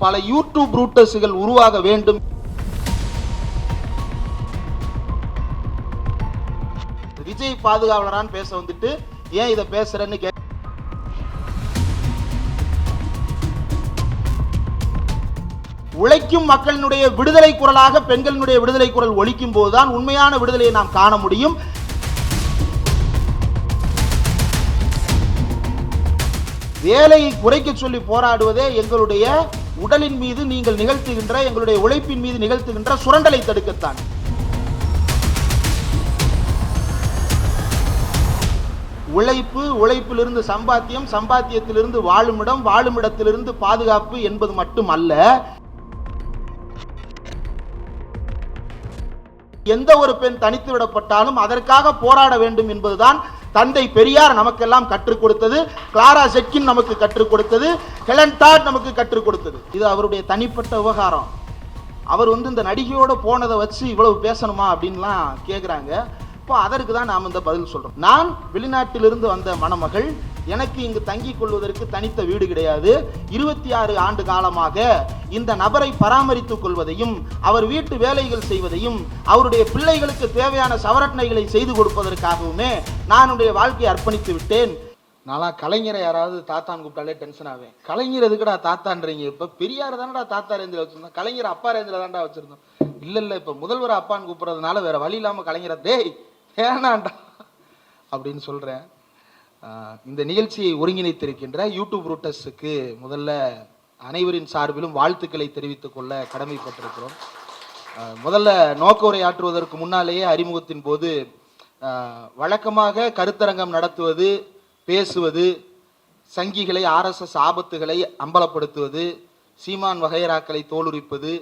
பல யூடியூப் ரூட்டர்ஸ்கள் உருவாக வேண்டும். விஜய் பாதுகாவலரான்னு பேச வந்துட்டு ஏன் இதை பேசுறேன்னு உழைக்கும் மக்களினுடைய விடுதலை குரலாக பெண்களினுடைய விடுதலை குரல் ஒலிக்கும் போதுதான் உண்மையான விடுதலையை நாம் காண முடியும். வேலையை குறைக்க சொல்லி போராடுவதே எங்களுடைய உடலின் மீது நீங்கள் நிகழ்த்துகின்ற, எங்களுடைய உழைப்பின் மீது நிகழ்த்துகின்ற சுரண்டலை தடுக்கத்தான். உழைப்பு, உழைப்பிலிருந்து சம்பாத்தியம், சம்பாத்தியத்திலிருந்து வாழுமிடம், வாழுமிடத்திலிருந்து பாதுகாப்பு என்பது மட்டும் அல்ல. எந்த ஒரு பெண் தனித்து விடப்பட்டாலும் அதற்காக போராட வேண்டும் என்பதுதான் தந்தை பெரியார் நமக்கெல்லாம் கற்றுக் கொடுத்தது, கிளாரா ஜெட்கின் நமக்கு கற்றுக் கொடுத்தது, ஹெலன் டாட் நமக்கு கற்றுக் கொடுத்தது. இது அவருடைய தனிப்பட்ட விவகாரம். அவர் இந்த நடிகையோட போனதை வச்சு இவ்வளவு பேசணுமா அப்படின்லாம் கேட்குறாங்க. இப்போ அதற்கு தான் நாம் இந்த பதில் சொல்றோம். நான் வெளிநாட்டிலிருந்து வந்த மணமகள், எனக்கு இங்கு தங்கிக் கொள்வதற்கு தனித்த வீடு கிடையாது. 26 ஆண்டு காலமாக இந்த நபரை பராமரித்துக் கொள்வதையும், அவர் வீட்டு வேலைகள் செய்வதையும், அவருடைய பிள்ளைகளுக்கு தேவையான சவரட்னைகளை செய்து கொடுப்பதற்காகவுமே நான் என்னுடைய வாழ்க்கையை அர்ப்பணித்து விட்டேன். நான்லாம் கலைஞரை யாராவது தாத்தான்னு கூப்பிட்டாலே டென்ஷன் ஆவேன். கலைஞர் எதுக்குடா தாத்தான்றீங்க? இப்ப பெரியார் தானடா தாத்தா ரேஞ்சில் வச்சிருந்தோம், கலைஞர் அப்பா ரேஞ்சில் தான்டா வச்சிருந்தோம். இல்ல இப்ப முதல்வர் அப்பான்னு கூப்பிடுறதுனால வேற வழி இல்லாம கலைஞரை டேய் ஏனாண்டா அப்படின்னு சொல்றேன். இந்த நிகழ்ச்சியை ஒருங்கிணைத்திருக்கின்ற யூடியூப் ரூட்டர்ஸுக்கு முதல்ல அனைவரின் சார்பிலும் வாழ்த்துக்களை தெரிவித்துக் கொள்ள கடமைப்பட்டிருக்கிறோம். முதல்ல நோக்க உரையாற்றுவதற்கு முன்னாலேயே அறிமுகத்தின் போது வழக்கமாக கருத்தரங்கம் நடத்துவது, பேசுவது, சங்கிகளை, RSS ஆபத்துகளை அம்பலப்படுத்துவது, சீமான் வகைராக்களை தோலுரிப்பது,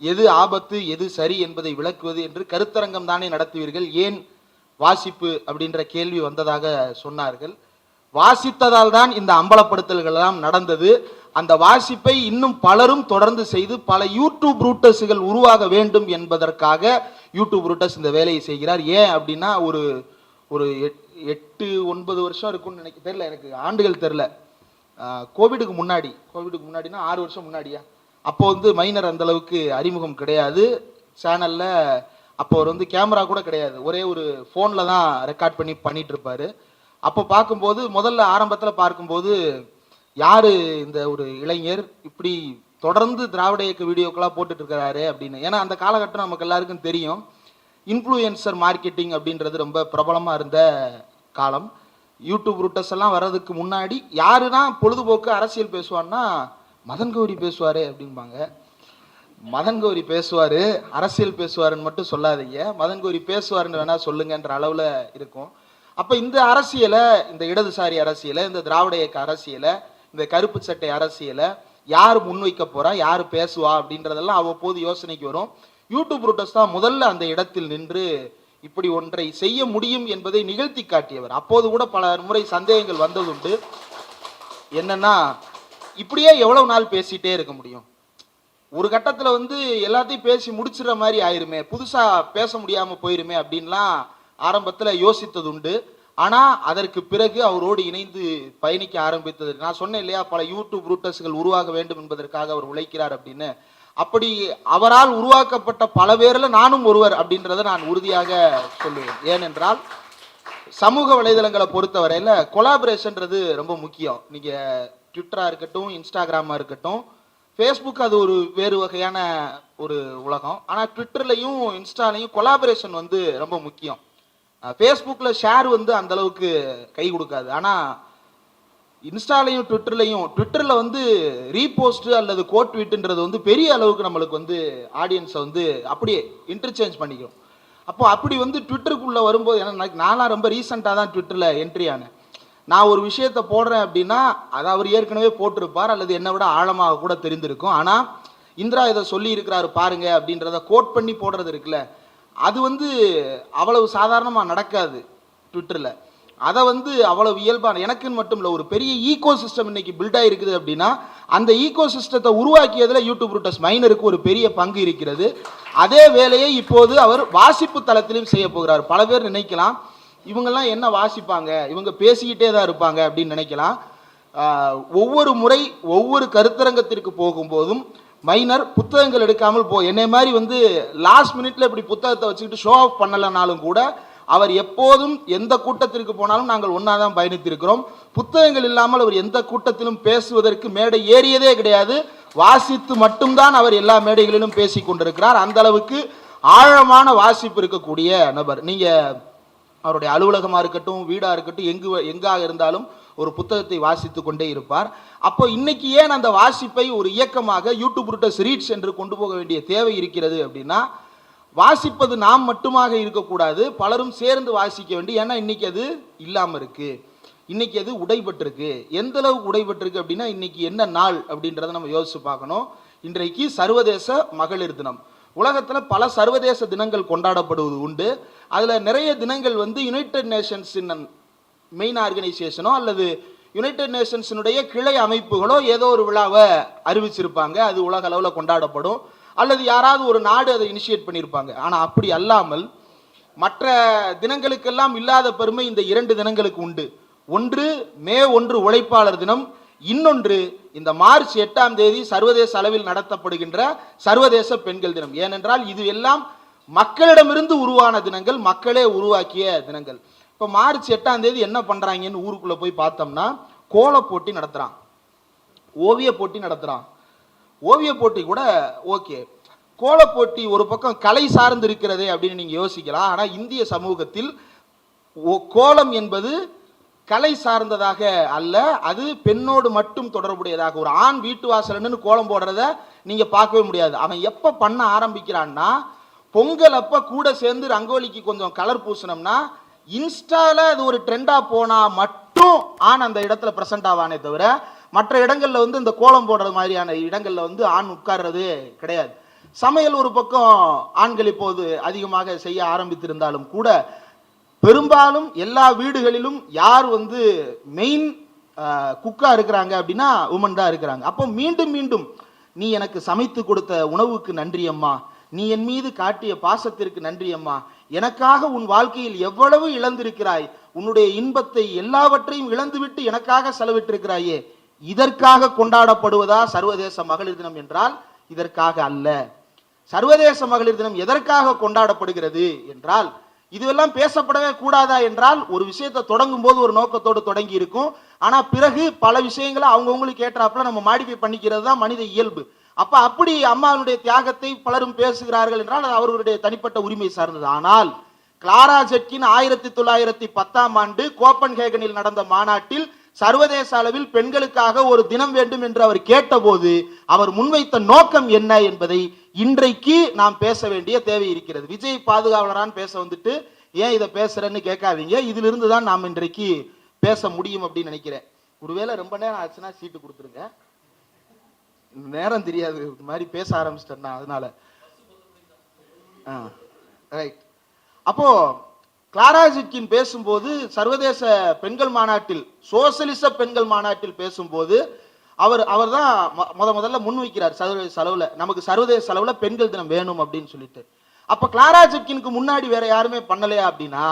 எது ஆபத்து எது சரி என்பதை விளக்குவது என்று கருத்தரங்கம் தானே நடத்துவீர்கள், ஏன் வாசிப்பு அப்படின்ற கேள்வி வந்ததாக சொன்னார்கள். வாசித்ததால் தான் இந்த அம்பலப்படுத்தல்கள் எல்லாம் நடந்தது. அந்த வாசிப்பை இன்னும் பலரும் தொடர்ந்து செய்து பல யூடியூப் ரூட்டர்ஸ்கள் உருவாக வேண்டும் என்பதற்காக யூடியூப் ரூட்டர்ஸ் இந்த வேலையை செய்கிறார். ஏன் அப்படின்னா ஒரு 8-9 வருஷம் இருக்கும்னு நினைக்க தெரியல, எனக்கு ஆண்டுகள் தெரியல. கோவிடுக்கு முன்னாடினா 6 வருஷம் முன்னாடியா, அப்போ மைனர் அந்த அளவுக்கு அறிமுகம் கிடையாது சேனல்ல. அப்போ அவர் கேமரா கூட கிடையாது, ஒரே ஒரு ஃபோனில் தான் ரெக்கார்ட் பண்ணிட்டு இருப்பாரு. அப்போ பார்க்கும்போது முதல்ல ஆரம்பத்தில் பார்க்கும்போது யாரு இந்த ஒரு இளைஞர் இப்படி தொடர்ந்து திராவிட இயக்க வீடியோக்கெல்லாம் போட்டுட்டு இருக்கிறாரு அப்படின்னு. ஏன்னா அந்த காலகட்டம் நமக்கு எல்லாருக்கும் தெரியும், இன்ஃப்ளூயன்சர் மார்க்கெட்டிங் அப்படின்றது ரொம்ப பிரபலமாக இருந்த காலம். யூடியூப் ரூட்டர்ஸ் எல்லாம் வர்றதுக்கு முன்னாடி யாருன்னா பொழுதுபோக்கு அரசியல் பேசுவான்னா மதன் கௌரி பேசுவாரு அப்படின்பாங்க. மதன் கௌரி பேசுவாரு, அரசியல் பேசுவாருன்னு மட்டும் சொல்லாதீங்க, மதன் கௌரி பேசுவாருன்னு வேணா சொல்லுங்கன்ற அளவில் இருக்கும். அப்போ இந்த அரசியலை, இந்த இடதுசாரி அரசியலை, இந்த திராவிட இயக்க அரசியலை, இந்த கருப்பு சட்டை அரசியலை யார் முன்வைக்க போறா, யார் பேசுவா அப்படின்றதெல்லாம் அவ்வப்போது யோசனைக்கு வரும். யூடியூப் ரூட்டர்ஸ் தான் முதல்ல அந்த இடத்தில் நின்று இப்படி ஒன்றை செய்ய முடியும் என்பதை நிகழ்த்தி காட்டியவர். அப்போது கூட பல முறை சந்தேகங்கள் வந்ததுண்டு. என்னன்னா, இப்படியே எவ்வளவு நாள் பேசிட்டே இருக்க முடியும்? ஒரு கட்டத்தில் எல்லாத்தையும் பேசி முடிச்சிட மாதிரி ஆயிருமே, புதுசா பேச முடியாம போயிருமே அப்படின்லாம் ஆரம்பத்தில் யோசித்தது உண்டு. ஆனா அதற்கு பிறகு அவரோடு இணைந்து பயணிக்க ஆரம்பித்தது. நான் சொன்னேன் இல்லையா, பல யூடியூப் ரூட்டர்ஸ்கள் உருவாக வேண்டும் என்பதற்காக அவர் உழைக்கிறார் அப்படின்னு. அப்படி அவரால் உருவாக்கப்பட்ட பல பேர்ல நானும் ஒருவர் அப்படின்றத நான் உறுதியாக சொல்லுவேன். ஏனென்றால் சமூக வலைதளங்களை பொறுத்தவரையில கொலாபரேஷன்றது ரொம்ப முக்கியம். நீங்க ட்விட்டரா இருக்கட்டும், இன்ஸ்டாகிராமா இருக்கட்டும், ஃபேஸ்புக் அது ஒரு வேறு வகையான ஒரு உலகம். ஆனால் ட்விட்டர்லையும் இன்ஸ்டாலையும் கொலாபரேஷன் ரொம்ப முக்கியம். ஃபேஸ்புக்கில் ஷேர் அந்த அளவுக்கு கை கொடுக்காது. ஆனால் இன்ஸ்டாலையும் ட்விட்டரில் ரீபோஸ்ட் அல்லது கோட் ட்வீட்டுன்றது பெரிய அளவுக்கு நம்மளுக்கு ஆடியன்ஸை அப்படியே இன்டர்சேஞ்ச் பண்ணிக்கும். அப்போ அப்படி ட்விட்டருக்குள்ளே வரும்போது, ஏன்னா நான்லாம் ரொம்ப ரீசெண்டாக தான் ட்விட்டரில் என்ட்ரி ஆனேன். நான் ஒரு விஷயத்தை போடுறேன் அப்படின்னா அதை அவர் ஏற்கனவே போட்டிருப்பார், அல்லது என்னை விட ஆழமாக கூட தெரிந்திருக்கும். ஆனால் இந்திரா இதை சொல்லி இருக்கிறாரு பாருங்க அப்படின்றத கோட் பண்ணி போடுறது இருக்குல்ல, அது அவ்வளவு சாதாரணமாக நடக்காது ட்விட்டரில். அதை அவ்வளவு இயல்பான, எனக்குன்னு மட்டும் இல்லை, ஒரு பெரிய ஈகோ சிஸ்டம் இன்னைக்கு பில்ட் ஆகிருக்குது அப்படின்னா அந்த ஈகோ சிஸ்டத்தை உருவாக்கியதில் யூடியூப் ரூட்டர்ஸ் மைனருக்கு ஒரு பெரிய பங்கு இருக்கிறது. அதே வேலையை இப்போது அவர் வாசிப்பு தளத்திலும் செய்ய போகிறார். பல பேர் நினைக்கலாம் இவங்கெல்லாம் என்ன வாசிப்பாங்க, இவங்க பேசிக்கிட்டே தான் இருப்பாங்க அப்படின்னு நினைக்கலாம். ஒவ்வொரு முறை ஒவ்வொரு கருத்தரங்கத்திற்கு போகும்போதும் மைனர் புத்தகங்கள் எடுக்காமல் என்னை மாதிரி வந்து லாஸ்ட் மினிட்ல இப்படி புத்தகத்தை வச்சுக்கிட்டு ஷோ ஆஃப் பண்ணலைனாலும் கூட அவர் எப்போதும் எந்த கூட்டத்திற்கு போனாலும் நாங்கள் ஒன்றா தான் பயணித்திருக்கிறோம். புத்தகங்கள் இல்லாமல் அவர் எந்த கூட்டத்திலும் பேசுவதற்கு மேடை ஏறியதே கிடையாது. வாசித்து மட்டும்தான் அவர் எல்லா மேடைகளிலும் பேசி கொண்டிருக்கிறார். அந்த அளவுக்கு ஆழமான வாசிப்பு இருக்கக்கூடிய நபர். நீங்க அவருடைய அலுவலகமாக இருக்கட்டும், வீடாக இருக்கட்டும், எங்காக இருந்தாலும் ஒரு புத்தகத்தை வாசித்து கொண்டே இருப்பார். அப்போ இன்னைக்கு ஏன் அந்த வாசிப்பை ஒரு இயக்கமாக யூடியூப் ரூட்டஸ் ரீட்ஸ் என்று கொண்டு போக வேண்டிய தேவை இருக்கிறது அப்படின்னா, வாசிப்பது நாம் மட்டுமாக இருக்கக்கூடாது, பலரும் சேர்ந்து வாசிக்க வேண்டும். ஏன்னா இன்னைக்கு அது இல்லாமல் இருக்கு, இன்னைக்கு அது உடைபட்டிருக்கு. எந்த அளவுக்கு உடைபட்டிருக்கு அப்படின்னா, இன்னைக்கு என்ன நாள் அப்படின்றத நம்ம யோசிச்சு பார்க்கணும். இன்றைக்கு சர்வதேச மகளிர் தினம். உலகத்தில் பல சர்வதேச தினங்கள் கொண்டாடப்படுவது உண்டு. அதில் நிறைய தினங்கள் வந்து யுனைடெட் நேஷன்ஸின் மெயின் ஆர்கனைசேஷனோ அல்லது யுனைடெட் நேஷன்ஸினுடைய கிளை அமைப்புகளோ ஏதோ ஒரு விழாவை அறிவிச்சிருப்பாங்க, அது உலக அளவில் கொண்டாடப்படும். அல்லது யாராவது ஒரு நாடு அதை இனிஷியேட் பண்ணியிருப்பாங்க. ஆனால் அப்படி அல்லாமல் மற்ற தினங்களுக்கெல்லாம் இல்லாத பெருமை இந்த 2 தினங்களுக்கு உண்டு. ஒன்று மே 1 உழைப்பாளர் தினம், இன்னொன்று இந்த மார்ச் 8ஆம் தேதி சர்வதேச அளவில் நடத்தப்படுகின்ற சர்வதேச பெண்கள் தினம். ஏனென்றால் இது எல்லாம் மக்களிடமிருந்து உருவான தினங்கள், மக்களே உருவாக்கிய தினங்கள். இப்போ மார்ச் 8ஆம் தேதி என்ன பண்றாங்கன்னு ஊருக்குள்ள போய் பார்த்தோம்னா, கோல போட்டி நடத்துறான், ஓவிய போட்டி நடத்துறான். ஓவிய போட்டி கூட ஓகே, கோல போட்டி ஒரு பக்கம் கலை சார்ந்து இருக்கிறதே அப்படின்னு நீங்க யோசிக்கலாம். ஆனால் இந்திய சமூகத்தில் கோலம் என்பது கலை சார்ந்ததாக அல்ல, அது பெண்ணோடு மட்டும் தொடர்புடையதாக. ஒரு ஆண் வீட்டு வாசல்னு கோலம் போடுறத நீங்க பார்க்கவே முடியாது. அவன் எப்ப பண்ண ஆரம்பிக்கிறான்னா, பொங்கல் அப்ப கூட சேர்ந்து ரங்கோலிக்கு கொஞ்சம் கலர் பூசணும்னா இன்ஸ்டால அது ஒரு ட்ரெண்டா போனா மட்டும் ஆண் அந்த இடத்துல பிரசன்ட் ஆவானே தவிர, மற்ற இடங்கள்ல வந்து இந்த கோலம் போடுறது மாதிரியான இடங்கள்ல வந்து ஆண் உட்கார்றது கிடையாது. சமையல் ஒரு பக்கம் ஆண்கள் இப்போது அதிகமாக செய்ய ஆரம்பித்திருந்தாலும் கூட, பெரும்பாலும் எல்லா வீடுகளிலும் யார் வந்து மெயின் குக்கா இருக்கிறாங்க அப்படின்னா உமன் தான் இருக்கிறாங்க. அப்போ மீண்டும் மீண்டும் நீ எனக்கு சமைத்து கொடுத்த உணவுக்கு நன்றி அம்மா, நீ என் மீது காட்டிய பாசத்திற்கு நன்றி அம்மா, எனக்காக உன் வாழ்க்கையில் எவ்வளவு இழந்திருக்கிறாய், உன்னுடைய இன்பத்தை எல்லாவற்றையும் இழந்துவிட்டு எனக்காக செலவிட்டிருக்கிறாயே, இதற்காக கொண்டாடப்படுவதா சர்வதேச மகளிர் தினம் என்றால் இதற்காக அல்ல. சர்வதேச மகளிர் தினம் எதற்காக கொண்டாடப்படுகிறது என்றால், இதுவெல்லாம் பேசப்படவே கூடாதா என்றால், ஒரு விஷயத்தை தொடங்கும் போது ஒரு நோக்கத்தோடு தொடங்கி இருக்கும். ஆனா பிறகு பல விஷயங்களை அவங்கவுங்களுக்கு ஏற்றாப்புல நம்ம மாடிஃபை பண்ணிக்கிறது தான் மனித இயல்பு. அப்ப அப்படி அம்மாவுடைய தியாகத்தை பலரும் பேசுகிறார்கள் என்றால் அது அவர்களுடைய தனிப்பட்ட உரிமை சார்ந்தது. ஆனால் கிளாரா ஜெட்கின் 1910ஆம் ஆண்டு கோப்பன்ஹேகனில் நடந்த மாநாட்டில் சர்வதேச அளவில் பெண்களுக்காக ஒரு தினம் வேண்டும் என்று அவர் கேட்டபோது அவர் முன்வைத்த நோக்கம் என்ன என்பதை இன்றைக்கு நாம் பேச வேண்டிய தேவை இருக்கிறது. விஜய் பாதுகாவலரான் பேச வந்துட்டு ஏன் இதை பேசுறேன்னு கேட்காதீங்க, இதிலிருந்து தான் நாம் இன்றைக்கு பேச முடியும் அப்படின்னு நினைக்கிறேன். ஒருவேளை ரொம்ப நேரம் ஆச்சுன்னா சீட்டு கொடுத்துருங்க, நேரம் தெரியாது இந்த மாதிரி பேச ஆரம்பிச்சிட்டேன்னா அதனால. ரைட். அப்போ கிளாரா ஜெட்கின் பேசும்போது சர்வதேச பெண்கள் மாநாட்டில், சோசலிச பெண்கள் மாநாட்டில் பேசும்போது அவர் தான் முதல்ல முன்வைக்கிறார் சர்வதேச அளவுல நமக்கு சர்வதேச அளவுல பெண்கள் தினம் வேணும் அப்படின்னு சொல்லிட்டு. அப்ப கிளாரா ஜெட்கினுக்கு முன்னாடி வேற யாருமே பண்ணலையா அப்படின்னா,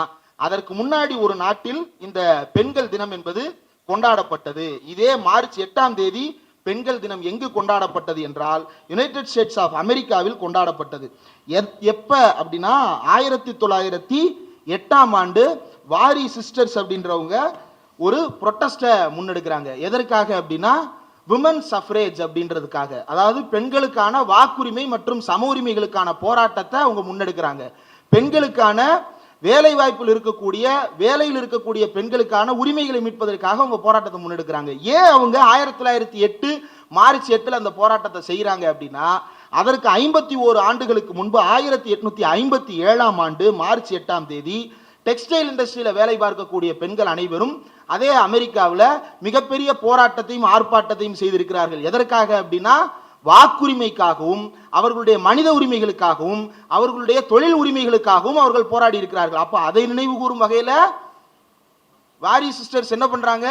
அதற்கு முன்னாடி ஒரு நாட்டில் இந்த பெண்கள் தினம் என்பது கொண்டாடப்பட்டது. இதே மார்ச் 8ஆம் தேதி பெண்கள் தினம் எங்கு கொண்டாடப்பட்டது என்றால் யுனைடெட் ஸ்டேட்ஸ் ஆஃப் அமெரிக்காவில் கொண்டாடப்பட்டது. எப்ப அப்படின்னா 1908ஆம் ஆண்டு வாரி சிஸ்டர்ஸ் அப்படின்றவங்க ஒரு புரொட்டஸ்ட முன்னெடுக்கிறாங்க. எதற்காக அப்படின்னா விமன் சஃப்ரேஜ் அப்படின்றதுக்காக, அதாவது பெண்களுக்கான வாக்குரிமை மற்றும் சம உரிமைகளுக்கான போராட்டத்தை அவங்க முன்னெடுக்கிறாங்க. பெண்களுக்கான வேலை வாய்ப்பில் இருக்கக்கூடிய வேலையில் இருக்கக்கூடிய பெண்களுக்கான உரிமைகளை மீட்பதற்காக அவங்க போராட்டத்தை முன்னெடுக்கிறாங்க. ஏன் அவங்க 1908 மார்ச் 8 அந்த போராட்டத்தை செய்யறாங்க அப்படின்னா, அதற்கு 51 ஆண்டுகளுக்கு முன்பு 1857ஆம் ஆண்டு மார்ச் 8ஆம் தேதி டெக்ஸ்டைல் இண்டஸ்ட்ரியில வேலை பார்க்கக்கூடிய பெண்கள் அனைவரும் அதே அமெரிக்காவில் மிகப்பெரிய போராட்டத்தையும் ஆர்ப்பாட்டத்தையும் செய்திருக்கிறார்கள். எதற்காக அப்படின்னா வாக்குரிமைக்காகவும் அவர்களுடைய மனித உரிமைகளுக்காகவும் அவர்களுடைய தொழில் உரிமைகளுக்காகவும் அவர்கள் போராடி இருக்கிறார்கள். அப்ப அதை நினைவு கூறும் வகையில வாரி சிஸ்டர்ஸ் என்ன பண்றாங்க,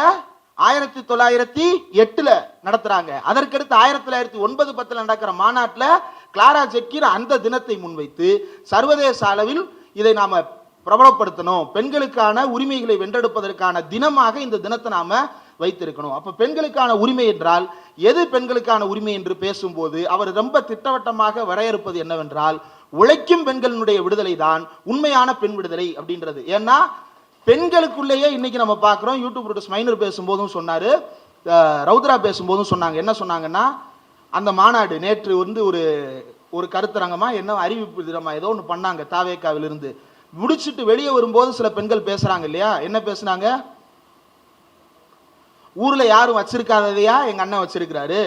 1908 நடத்துறாங்க. அதற்கடுத்து 1909-10 நடக்கிற மாநாட்டில் கிளாரா ஜெட்கின் அந்த தினத்தை முன்வைத்து சர்வதேச அளவில் இதை நாம பிரபலப்படுத்தணும், பெண்களுக்கான உரிமைகளை வென்றெடுப்பதற்கான தினமாக இந்த தினத்தை நாம வைத்திருக்கணும். அப்ப பெண்களுக்கான உரிமை என்றால் எது பெண்களுக்கான உரிமை என்று பேசும்போது அவர் ரொம்ப திட்டவட்டமாக வரையறுப்பது என்னவென்றால், உழைக்கும் பெண்களுடைய விடுதலை தான் உண்மையான பெண் விடுதலை அப்படின்றது. ஏன்னா பெண்களுக்குள்ளேயே இன்னைக்கு நம்ம பார்க்கிறோம். யூடியூப் மைனர் பேசும்போதும் சொன்னாரு, ரவுத்ரா பேசும்போதும் சொன்னாங்க. என்ன சொன்னாங்கன்னா, அந்த மாநாடு நேற்று ஒரு கருத்தரங்கமா என்ன அறிவிப்பு தினமா ஏதோ ஒன்று பண்ணாங்க தாவேக்காவிலிருந்து. முடிச்சுட்டு வெளியே வரும்போது சில பெண்கள் பேசுறாங்க இல்லையா, என்ன பேசுனாங்க? ஊர்ல யாரும் வச்சிருக்காததையா எங்க அண்ணன் வச்சிருக்கிறாரு,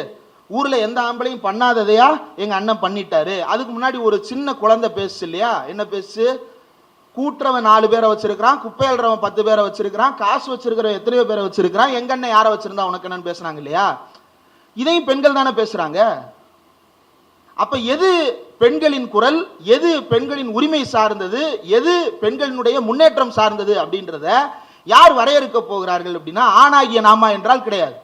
ஊர்ல எந்த ஆம்பளையும் பண்ணாததையா எங்க அண்ணன் பண்ணிட்டாரு. அதுக்கு முன்னாடி ஒரு சின்ன குழந்தை பேசு இல்லையா, என்ன பேசு? கூட்டுறவன் 4 பேரை வச்சிருக்கிறான், குப்பை அள்ளுறவன் 10 பேரை வச்சிருக்கிறான், காசு வச்சிருக்கிறவன் எத்தனையோ பேரை வச்சிருக்கிறான், எங்க அண்ணன் யாரை வச்சிருந்தா உனக்கு என்னன்னு பேசுறாங்க இல்லையா. இதையும் பெண்கள் தானே பேசுறாங்க. அப்ப எது பெண்களின் குரல், எது பெண்களின் உரிமை சார்ந்தது, எது பெண்களினுடைய முன்னேற்றம் சார்ந்தது அப்படின்றத யார் வரையறுக்க போகிறார்கள் அப்படின்னா, ஆணாகிய நாமா என்றால் கிடையாது.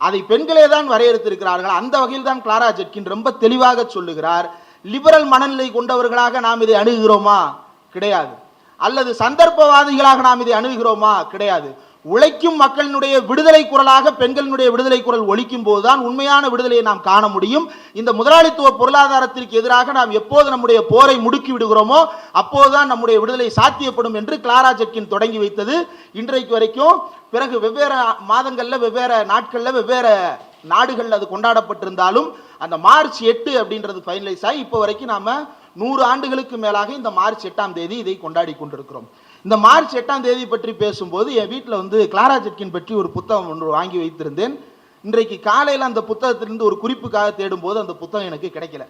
அதை பெண்களே தான் வரையறுத்திருக்கிறார்கள். அந்த வகையில் தான் கிளாரா ஜெட்கின் ரொம்ப தெளிவாக சொல்லுகிறார். லிபரல் மனநிலை கொண்டவர்களாக நாம் இதை அணுகுகிறோமா? கிடையாது. அல்லது சந்தர்ப்பவாதிகளாக நாம் இதை அணுகுகிறோமா? கிடையாது. உழைக்கும் மக்களினுடைய விடுதலை குரலாக பெண்களினுடைய விடுதலை குரல் ஒலிக்கும் போதுதான் உண்மையான விடுதலையை நாம் காண முடியும். இந்த முதலாளித்துவ பொருளாதாரத்திற்கு எதிராக நாம் எப்போது நம்முடைய போரை முடுக்கி விடுகிறோமோ அப்போதுதான் நம்முடைய விடுதலை சாத்தியப்படும் என்று கிளாரா ஜெட்கின் தொடங்கி வைத்தது இன்றைக்கு வரைக்கும். பிறகு வெவ்வேறு மாதங்கள்ல, வெவ்வேறு நாட்கள்ல, வெவ்வேறு நாடுகள் அது கொண்டாடப்பட்டிருந்தாலும் அந்த மார்ச் 8 அப்படின்றது ஃபைனலைஸ் ஆகி இப்போ வரைக்கும் நாம 100 ஆண்டுகளுக்கு மேலாக இந்த மார்ச் 8ஆம் தேதி இதை கொண்டாடி கொண்டிருக்கிறோம். இந்த மார்ச் 8ஆம் தேதி பற்றி பேசும்போது என் வீட்டில் கிளாரா ஜெட்கின் பற்றி ஒரு புத்தகம் ஒன்று வாங்கி வைத்திருந்தேன். இன்றைக்கு காலையில் அந்த புத்தகத்திலிருந்து ஒரு குறிப்புக்காக தேடும்போது அந்த புத்தகம் எனக்கு கிடைக்கல.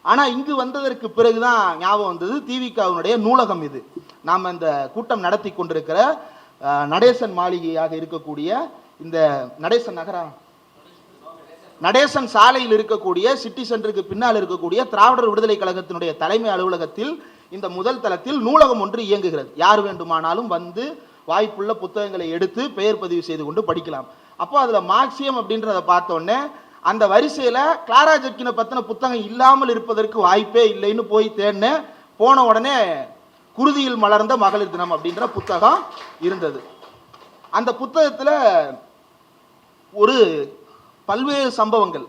ஆனால் இங்கு வந்ததற்கு பிறகுதான் ஞாபகம் வந்தது. திவிகாவினுடைய நூலகம் இது. நாம் இந்த கூட்டம் நடத்தி கொண்டிருக்கிற நடேசன் மாளிகையாக இருக்கக்கூடிய இந்த நடேசன் சாலையில் இருக்கக்கூடிய சிட்டி சென்டருக்கு பின்னால் இருக்கக்கூடிய திராவிடர் விடுதலை கழகத்தினுடைய தலைமை அலுவலகத்தில் இந்த முதல் தளத்தில் நூலகம் ஒன்று இயங்குகிறது. யார் வேண்டுமானாலும் வந்து வாய்ப்புள்ள புத்தகங்களை எடுத்து பெயர் பதிவு செய்து கொண்டு படிக்கலாம். அப்போ அதுல மார்க்சியம் அப்படின்றத பார்த்தோன்னே அந்த வரிசையில கிளாரா ஜெட்கினை பத்தின புத்தகம் இல்லாமல் இருப்பதற்கு வாய்ப்பே இல்லைன்னு போய் தேடினேன். போன உடனே குருதியில் மலர்ந்த மகளிர் தினம் அப்படின்ற புத்தகம் இருந்தது. அந்த புத்தகத்துல ஒரு பல்வேறு சம்பவங்கள்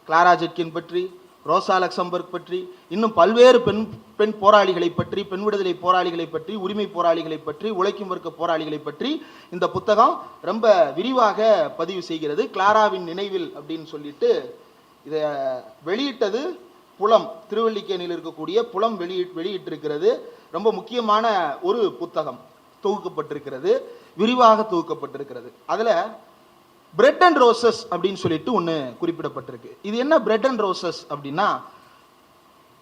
கிளாரா ஜெட்கின் பற்றி, ரோசா லக்சம்பர்க் பற்றி, இன்னும் பல்வேறு பெண் போராளிகளை பற்றி, பெண் விடுதலை போராளிகளை பற்றி, உரிமை போராளிகளை பற்றி, உழைக்கும் வர்க்க போராளிகளை பற்றி இந்த புத்தகம் ரொம்ப விரிவாக பதிவு செய்கிறது. கிளாராவின் நினைவில் அப்படின்னு சொல்லிட்டு இதை வெளியிட்டது புலம், திருவல்லிக்கேணியில் இருக்கக்கூடிய புலம் வெளியிட்டிருக்கிறது. ரொம்ப முக்கியமான ஒரு புத்தகம் தொகுக்கப்பட்டிருக்கிறது, விரிவாக தொகுக்கப்பட்டிருக்கிறது. அதுல பிரெட் அண்ட் ரோசஸ் அப்படின்னு சொல்லிட்டு ஒன்று குறிப்பிடப்பட்டிருக்கு. இது என்ன பிரெட் அண்ட் ரோசஸ் அப்படின்னா,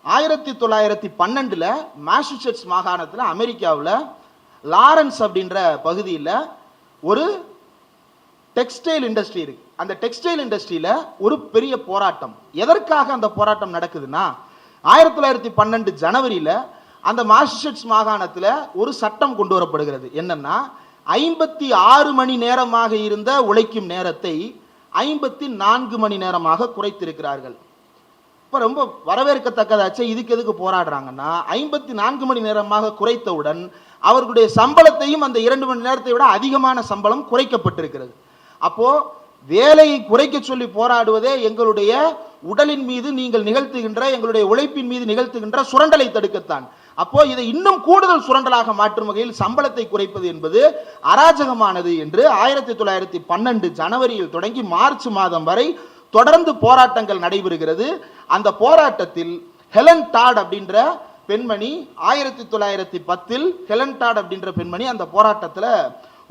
1912 மாசச்சூசெட்ஸ் மாகாணத்தில் அமெரிக்காவில் லாரன்ஸ் அப்படின்ற பகுதியில் ஒரு டெக்ஸ்டைல் இண்டஸ்ட்ரி இருக்கு. அந்த டெக்ஸ்டைல் இண்டஸ்ட்ரியில ஒரு பெரிய போராட்டம். எதற்காக அந்த போராட்டம் நடக்குதுன்னா, 1912 ஜனவரியில் அந்த மாசச்சூசெட்ஸ் மாகாணத்தில் ஒரு சட்டம் கொண்டு வரப்படுகிறது. என்னன்னா, 56 மணி நேரமாக இருந்த உழைக்கும் நேரத்தை 54 மணி நேரமாக குறைத்திருக்கிறார்கள். இப்போ ரொம்ப வரவேற்கத்தக்கதாச்சு. இதுக்கு எதுக்கு போராடுறாங்கன்னா, 54 மணி நேரமாக குறைத்தவுடன் அவர்களுடைய சம்பளத்தையும் அந்த 2 மணி நேரத்தை விட அதிகமான சம்பளம் குறைக்கப்பட்டிருக்கிறது. அப்போ வேலையை குறைக்க சொல்லி போராடுவதே எங்களுடைய உடலின் மீது நீங்கள் நிகழ்த்துகின்ற, எங்களுடைய உழைப்பின் மீது நிகழ்த்துகின்ற சுரண்டலை தடுக்கத்தான். அப்போ இதை இன்னும் கூடுதல் சுரண்டலாக மாற்றும் வகையில் சம்பளத்தை குறைப்பது என்பது அராஜகமானது என்று 1912 ஜனவரியில் தொடங்கி மார்ச் மாதம் வரை தொடர்ந்து போராட்டங்கள் நடைபெறுகிறது. அந்த போராட்டத்தில் ஹெலன் டாட் அப்படின்ற பெண்மணி 1910 ஹெலன் டாட் அப்படின்ற பெண்மணி அந்த போராட்டத்தில்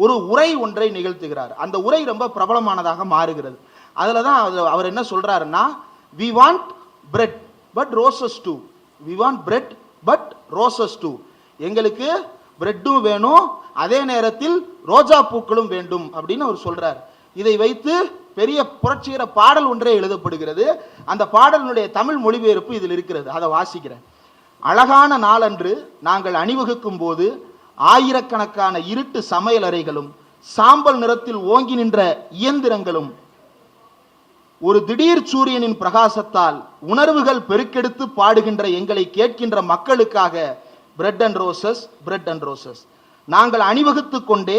ஒரு உரை ஒன்றை நிகழ்த்துகிறார். அந்த உரை ரொம்ப பிரபலமானதாக மாறுகிறது. அதில் தான் அவர் என்ன சொல்றாருன்னா, we want bread but roses too, we want bread but roses too, எங்களுக்கு பிரெட்டும் வேணும், அதே நேரத்தில் ரோஜா பூக்களும் வேண்டும் அப்படின்னு அவர் சொல்றார். இதை வைத்து பெரிய புரட்சிகர பாடல் ஒன்றே எழுதப்படுகிறது. அந்த பாடலினுடைய தமிழ் மொழிபெயர்ப்பு இதில் இருக்கிறது, அதை வாசிக்கிறேன். அழகான நாளன்று நாங்கள் அணிவகுக்கும் போது ஆயிரக்கணக்கான இருட்டு சமையல் அறைகளும் சாம்பல் நிறத்தில் ஓங்கி நின்ற இயந்திரங்களும் ஒரு திடீர் சூரியனின் பிரகாசத்தால் உணர்வுகள் பெருக்கெடுத்து பாடுகின்ற எங்களை கேட்கின்ற மக்களுக்காக bread and roses, bread and roses. நாங்கள் அணிவகுத்து கொண்டே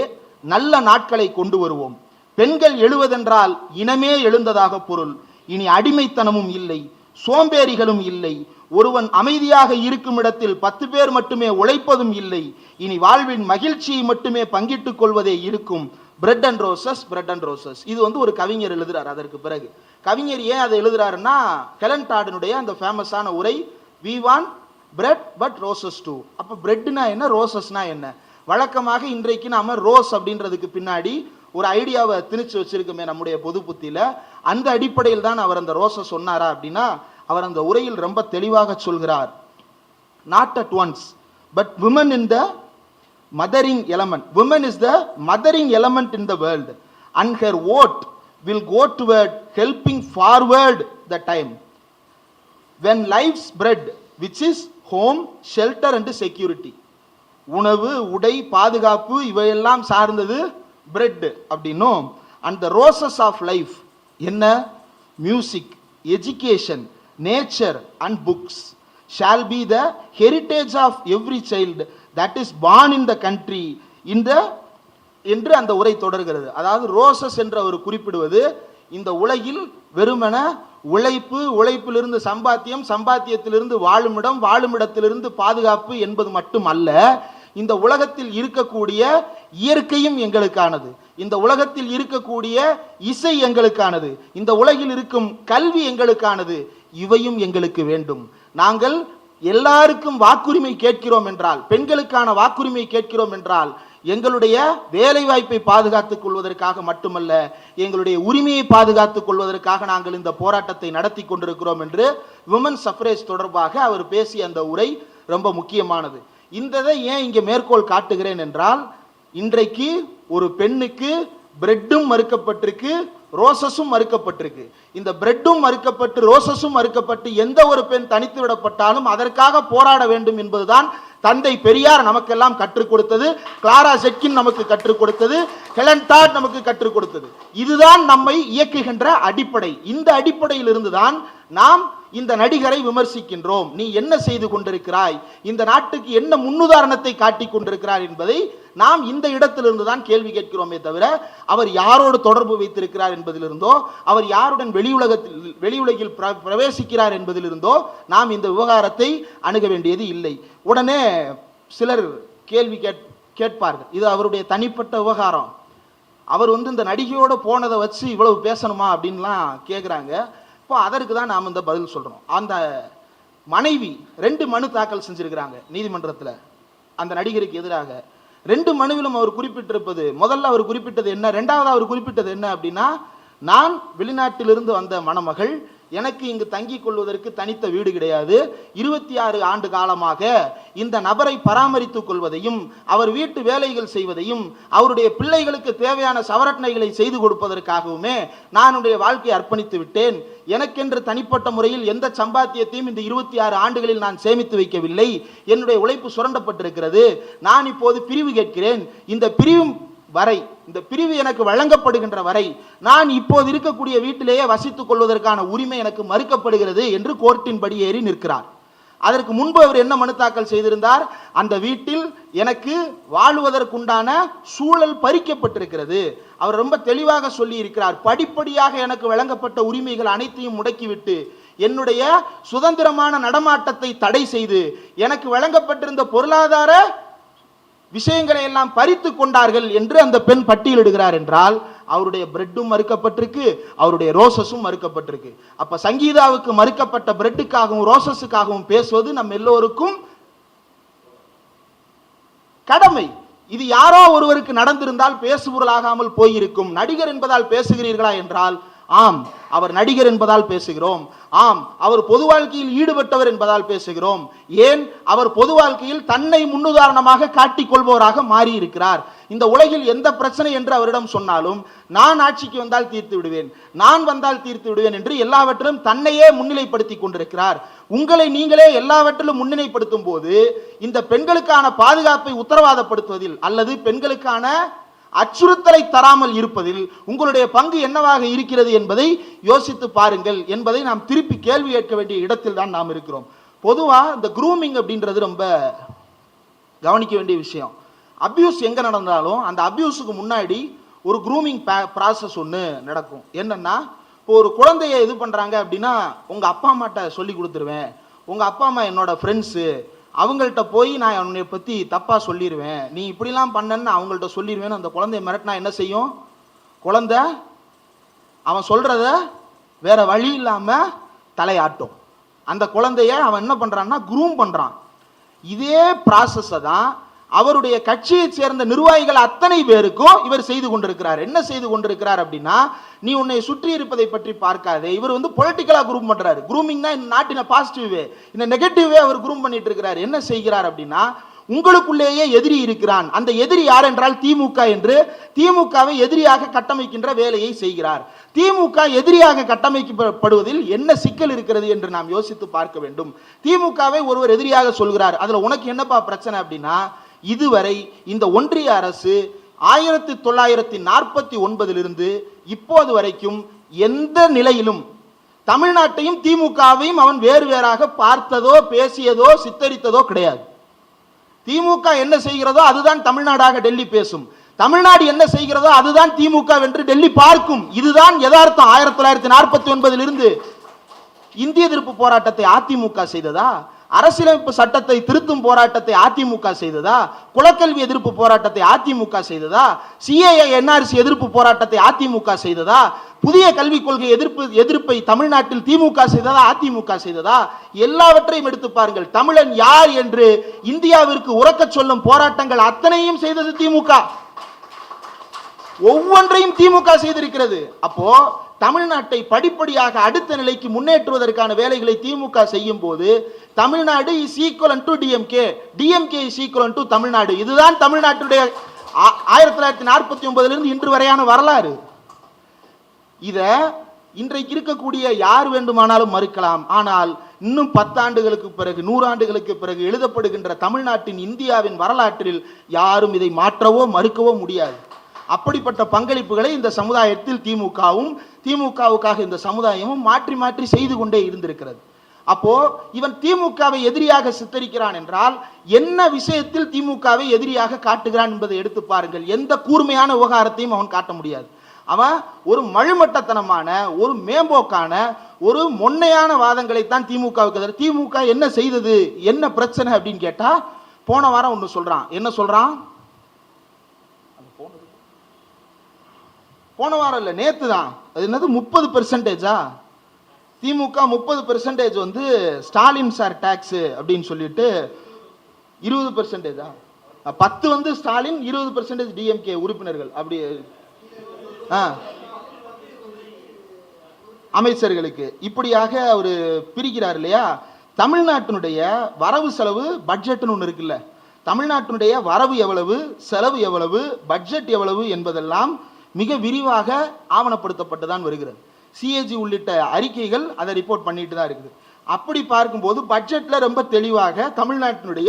நல்ல நாட்களை கொண்டு வருவோம். பெண்கள் எழுவதென்றால் இனமே எழுந்ததாக பொருள். இனி அடிமைத்தனமும் இல்லை, சோம்பேறிகளும் இல்லை. ஒருவன் அமைதியாக இருக்கும் இடத்தில் 10 பேர் மட்டுமே உழைப்பதும் இல்லை. இனி வாழ்வின் மகிழ்ச்சியை மட்டுமே பங்கிட்டுக் கொள்வதே இருக்கும். Bread and roses, bread and roses. இது ஒரு கவிஞர் எழுதுறார். அதற்கு பிறகு கவிஞர் ஏன் அதை எழுதுறாருன்னா, ஹெலன் டாடனுடைய அந்த ஃபேமஸான உரை, we want bread but roses too. அப்ப பிரெட்னா என்ன, ரோசஸ்னா என்ன? வழக்கமாக இன்றைக்கு நாம ரோஸ் அப்படின்றதுக்கு பின்னாடி ஒரு ஐடியாவை திணிச்சு வச்சிருக்கோமே நம்முடைய பொது புத்தியில. அந்த அடிப்படையில் தான் அவர் அந்த ரோஸை சொன்னாரா அப்படின்னா, அவர் அந்த உரையில் ரொம்ப தெளிவாக சொல்கிறார். Not at once but women in the mothering element. Women is the mothering element in the world and her vote will go toward helping forward the time when life's bread, which is home, shelter and security. உணவு, உடை, பாதுகாப்பு இவையெல்லாம் சார்ந்தது bread அப்படின்னும், and the roses of life என்ன, music, education, nature and books shall be the heritage of every child that is born in the country in the என்று அந்த உரை தொடர்கிறது. அதாவது ரோசஸ் என்ற ஒரு குறிப்பிடுவது இந்த உலகில் வெறுமன உழைப்பு, உழைப்பிலிருந்து சம்பாத்தியம், சம்பாத்தியத்திலிருந்து வாழுமிடம், வாழுமிடத்திலிருந்து பாதுகாப்பு என்பது மட்டும் அல்ல. இந்த உலகத்தில் இருக்கக்கூடிய இயற்கையும் எங்களுக்கானது, இந்த உலகத்தில் இருக்கக்கூடிய இசை எங்களுக்கானது, இந்த உலகில் இருக்கும் கல்வி எங்களுக்கானது. இவையும் எங்களுக்கு வேண்டும். நாங்கள் எல்லாருக்கும் வாக்குரிமை கேட்கிறோம் என்றால், பெண்களுக்கான வாக்குரிமை கேட்கிறோம் என்றால், எங்களுடைய வேலை வாய்ப்பை பாதுகாத்துக் கொள்வதற்காக மட்டுமல்ல, எங்களுடைய உரிமையை பாதுகாத்துக் கொள்வதற்காக நாங்கள் இந்த போராட்டத்தை நடத்தி கொண்டிருக்கிறோம் என்று விமன் சஃப்ரேஜ் தொடர்பாக அவர் பேசிய அந்த உரை ரொம்ப முக்கியமானது. இந்த ஏன் இங்கே மேற்கோள் காட்டுகிறேன் என்றால், இன்றைக்கு ஒரு பெண்ணுக்கு பிரெட்டும் மறுக்கப்பட்டிருக்கு, ரோசஸும் மறுக்கப்பட்டிருக்கு. இந்த பிரெட்டும் மறுக்கப்பட்டு ரோசஸும் மறுக்கப்பட்டு எந்த ஒரு பெண் தனித்து விடப்பட்டாலும் அதற்காக போராட வேண்டும் என்பதுதான் தந்தை பெரியார் நமக்கெல்லாம் கற்றுக் கொடுத்தது, கிளாரா ஜெட்கின் நமக்கு கற்றுக் கொடுத்தது, ஹெலன் டாட் நமக்கு கற்றுக் கொடுத்தது. இதுதான் நம்மை இயக்குகின்ற அடிப்படை. இந்த அடிப்படையில் இருந்துதான் நாம் இந்த நடிகரை விமர்சிக்கின்றோம். நீ என்ன செய்து கொண்டிருக்கிறாய், இந்த நாட்டுக்கு என்ன முன்னுதாரணத்தை காட்டிக் கொண்டிருக்கிறார் என்பதை நாம் இந்த இடத்திலிருந்து தான் கேள்வி கேட்கிறோமே தவிர, அவர் யாரோடு தொடர்பு வைத்திருக்கிறார் என்பதிலிருந்தோ, அவர் யாருடன் வெளியுலகில் பிரவேசிக்கிறார் என்பதிலிருந்தோ நாம் இந்த விவகாரத்தை அணுக வேண்டியது இல்லை. உடனே சிலர் கேள்வி கேட்பார்கள், இது அவருடைய தனிப்பட்ட விவகாரம், அவர் இந்த நடிகையோடு போனதை வச்சு இவ்வளவு பேசணுமா அப்படின்லாம் கேட்குறாங்க. இப்போ அதற்கு தான் நாம் இந்த பதில் சொல்கிறோம். அந்த மனைவி 2 மனு தாக்கல் செஞ்சிருக்கிறாங்க நீதிமன்றத்தில் அந்த நடிகருக்கு எதிராக. 2 மனுவிலும் அவர் குறிப்பிட்டிருப்பது, முதல்ல அவர் குறிப்பிட்டது என்ன, ரெண்டாவது அவர் குறிப்பிட்டது என்ன அப்படின்னா, நான் வெளிநாட்டிலிருந்து வந்த மணமகள், எனக்கு இங்கு தங்கிக் கொள்வதற்கு தனித்த வீடு கிடையாது, 26 ஆண்டு காலமாக இந்த நபரை பராமரித்துக் கொள்வதையும், அவர் வீட்டு வேலைகள் செய்வதையும், அவருடைய பிள்ளைகளுக்கு தேவையான சவரட்னைகளை செய்து கொடுப்பதற்காகவுமே நானுடைய வாழ்க்கையை அர்ப்பணித்து விட்டேன். எனக்கென்று தனிப்பட்ட முறையில் எந்த சம்பாத்தியத்தையும் இந்த 26 ஆண்டுகளில் நான் சேமித்து வைக்கவில்லை. என்னுடைய உழைப்பு சுரண்டப்பட்டிருக்கிறது. நான் இப்போது பிரிவு கேட்கிறேன். இந்த பிரிவு வரை, இந்த பிரிவு எனக்கு வழங்கப்படுகின்ற வரை நான் இப்போது இருக்கக்கூடிய வீட்டிலேயே வசித்துக் கொள்வதற்கான உரிமை எனக்கு மறுக்கப்படுகிறது என்று கோர்ட்டின் படி ஏறி நிற்கிறார். அதற்கு முன்பு அவர் என்ன மனு தாக்கல் செய்திருந்தார், அந்த வீட்டில் எனக்கு வாழுவதற்குண்டான சூழல் பறிக்கப்பட்டிருக்கிறது. அவர் ரொம்ப தெளிவாக சொல்லி இருக்கிறார், படிப்படியாக எனக்கு வழங்கப்பட்ட உரிமைகள் அனைத்தையும் முடக்கிவிட்டு என்னுடைய சுதந்திரமான நடமாட்டத்தை தடை செய்து எனக்கு வழங்கப்பட்டிருந்த பொருளாதார விஷயங்களை எல்லாம் பறித்து கொண்டார்கள் என்று அந்த பெண் பட்டியலிடுகிறார் என்றால், அவருடைய பிரெட்டும் மறுக்கப்பட்டிருக்கு, அவருடைய ரோசஸும் மறுக்கப்பட்டிருக்கு. அப்ப சங்கீதாவுக்கு மறுக்கப்பட்ட பிரெட்டுக்காகவும் ரோசஸுக்காகவும் பேசுவது நம் எல்லோருக்கும் கடமை. இது யாரோ ஒருவருக்கு நடந்திருந்தால் பேசுபொருளாகாமல் போயிருக்கும். நடிகர் என்பதால் பேசுகிறீர்களா என்றால், ஆம் அவர் நடிகர் என்பதால் பேசுகிறோம். ஆம் அவர் பொது வாழ்க்கையில் ஈடுபட்டவர் என்பதால் பேசுகிறோம். ஏன், அவர் பொது வாழ்க்கையில் தன்னை முன்னுதாரணமாக காட்டிக் கொள்பவராக மாறி இருக்கிறார். இந்த உலகில் எந்த பிரச்சனை என்று அவரிடம் சொன்னாலும், நான் ஆட்சிக்கு வந்தால் தீர்த்து விடுவேன், நான் வந்தால் தீர்த்து விடுவேன் என்று எல்லாவற்றிலும் தன்னையே முன்னிலைப்படுத்தி கொண்டிருக்கிறார். உங்களை நீங்களே எல்லாவற்றிலும் முன்னிலைப்படுத்தும் போது இந்த பெண்களுக்கான பாதுகாப்பை உத்தரவாதப்படுத்துவதில் அல்லது பெண்களுக்கான அச்சுறுத்தலை தராமல் இருப்பதில் உங்களுடைய பங்கு என்னவாக இருக்கிறது என்பதை யோசித்து பாருங்கள் என்பதை நாம் திருப்பி கேள்வி கேட்க வேண்டிய இடத்தில் தான் நாம் இருக்கிறோம். பொதுவாக இந்த க்ரூமிங் அப்படின்றது ரொம்ப கவனிக்க வேண்டிய விஷயம். அபியூஸ் எங்க நடந்தாலும் அந்த அபியூஸுக்கு முன்னாடி ஒரு க்ரூமிங் ப்ராசஸ் ஒன்று நடக்கும். என்னன்னா, இப்போ ஒரு குழந்தைய இது பண்ணுறாங்க அப்படின்னா, உங்கள் அப்பா அம்மாட்ட சொல்லி கொடுத்துருவேன், உங்கள் அப்பா அம்மா என்னோட ஃப்ரெண்ட்ஸு, அவங்கள்ட்ட போய் நான் உன்னை பற்றி தப்பாக சொல்லிடுவேன், நீ இப்படிலாம் பண்ணன்னு அவங்கள்ட்ட சொல்லிடுவேன்னு அந்த குழந்தைய மிரட்டினா என்ன செய்யும்? குழந்தை அவன் சொல்கிறத வேற வழி இல்லாமல் தலையாட்டும். அந்த குழந்தைய அவன் என்ன பண்ணுறான்னா க்ரூம் பண்ணுறான். இதே ப்ராசஸை தான் அவருடைய கட்சியை சேர்ந்த நிர்வாகிகள் அத்தனை பேருக்கும் இவர் செய்து கொண்டிருக்கிறார். என்ன செய்து கொண்டிருக்கிறார் அப்படின்னா, நீ உன்னை சுற்றி இருப்பதை பற்றி பார்க்காதே. இவர் வந்து பொலிட்டிக்கலா குரூம் பண்றாரு. குரூமிங்னா நாட்டின பாசிட்டிவ் வே, இந்த நெகட்டிவ் வே அவர் குரூம் பண்ணிட்டு இருக்கிறார். என்ன செய்கிறார் அப்படின்னா, உங்களுக்குள்ளேயே எதிரி இருக்கிறான், அந்த எதிரி யார் என்றால் திமுக என்று திமுகவை எதிரியாக கட்டமைக்கின்ற வேலையை செய்கிறார். திமுக எதிரியாக கட்டமைக்கப்படுவதில் என்ன சிக்கல் இருக்கிறது என்று நாம் யோசித்து பார்க்க வேண்டும். திமுகவை ஒருவர் எதிரியாக சொல்கிறார், அதுல உனக்கு என்னப்பா பிரச்சனை அப்படின்னா, இதுவரை இந்த ஒன்றிய அரசு 1949 இப்போது வரைக்கும் எந்த நிலையிலும் தமிழ்நாட்டையும் திமுகவையும் அவன் வேறு வேறாக பார்த்ததோ பேசியதோ சித்தரித்ததோ கிடையாது. திமுக என்ன செய்கிறதோ அதுதான் தமிழ்நாடாக டெல்லி பேசும், தமிழ்நாடு என்ன செய்கிறதோ அதுதான் திமுக என்று டெல்லி பார்க்கும். இதுதான் யதார்த்தம். 1949 இந்திய எதிர்ப்பு போராட்டத்தை அதிமுக செய்ததா? அரசியலமைப்பு சட்டத்தை திருத்தும் போராட்டத்தை அதிமுக செய்ததா? குலக்கல்வி எதிர்ப்பு போராட்டத்தை அதிமுக செய்ததா? சிஏஏ என்ஆர்சி எதிர்ப்பு போராட்டத்தை அதிமுக செய்ததா? புதிய கல்விக் கொள்கை எதிர்ப்பை தமிழ்நாட்டில் திமுக செய்ததா அதிமுக செய்ததா? எல்லாவற்றையும் எடுத்து பாருங்கள். தமிழன் யார் என்று இந்தியாவிற்கு உறக்க சொல்லும் போராட்டங்கள் அத்தனையும் செய்தது திமுக. ஒவ்வொன்றையும் திமுக செய்திருக்கிறது. அப்போ தமிழ்நாட்டை படிப்படியாக அடுத்த நிலைக்கு முன்னேற்றுவதற்கான வேலைகளை திமுக செய்யும் போது Tamil Nadu is equal to DMK, DMK is equal to Tamil Nadu. இதுதான் தமிழ்நாட்டுடைய 1949 இன்று வரையான வரலாறு. இத இன்றைக்கு இருக்கக்கூடிய யார் வேண்டுமானாலும் மறுக்கலாம். ஆனால் இன்னும் 10 ஆண்டுகளுக்கு பிறகு 100 ஆண்டுகளுக்கு பிறகு எழுதப்படுகின்ற தமிழ்நாட்டின் இந்தியாவின் வரலாற்றில் யாரும் இதை மாற்றவோ மறுக்கவோ முடியாது. அப்படிப்பட்ட பங்களிப்புகளை இந்த சமுதாயத்தில் திமுகவுக்காக இந்த சமுதாயமும் மாற்றி மாற்றி செய்து கொண்டே இருந்திருக்கிறது. அப்போ இவன் திமுகவை எதிரியாக சித்தரிக்கிறான் என்றால் என்ன விஷயத்தில் திமுகவை எதிரியாக காட்டுகிறான் என்பதை எடுத்து பாருங்கள். எந்த கூர்மையான விவகாரத்தையும் அவன் காட்ட முடியாது. அவன் ஒரு மழுமட்டத்தனமான, ஒரு மேம்போக்கான, ஒரு மொன்னையான வாதங்களைத்தான் திமுகவுக்கு. திமுக என்ன செய்தது, என்ன பிரச்சனை அப்படின்னு கேட்டா, போன வாரம் ஒன்று சொல்றான். என்ன சொல்றான்? போன வாரம் இல்ல, நேத்து தான். அது என்னது 30%? திமுக 30% வந்து ஸ்டாலின் சார் டாக்ஸ் அப்படின்னு சொல்லிட்டு 20%? 10 வந்து ஸ்டாலின், 20% டிஎம்கே உறுப்பினர்கள், அப்படி அமைச்சர்களுக்கு இப்படியாக அவர் பிரிக்கிறார் இல்லையா? தமிழ்நாட்டினுடைய வரவு செலவு பட்ஜெட்னு ஒன்று இருக்குல்ல, தமிழ்நாட்டினுடைய வரவு எவ்வளவு, செலவு எவ்வளவு, பட்ஜெட் எவ்வளவு என்பதெல்லாம் மிக விரிவாக ஆவணப்படுத்தப்பட்டு தான் வருகிறது. சிஏஜி உள்ளிட்ட அறிக்கைகள் அதை ரிப்போர்ட் பண்ணிட்டு தான் இருக்குது. அப்படி பார்க்கும்போது பட்ஜெட்ல ரொம்ப தெளிவாக தமிழ்நாட்டினுடைய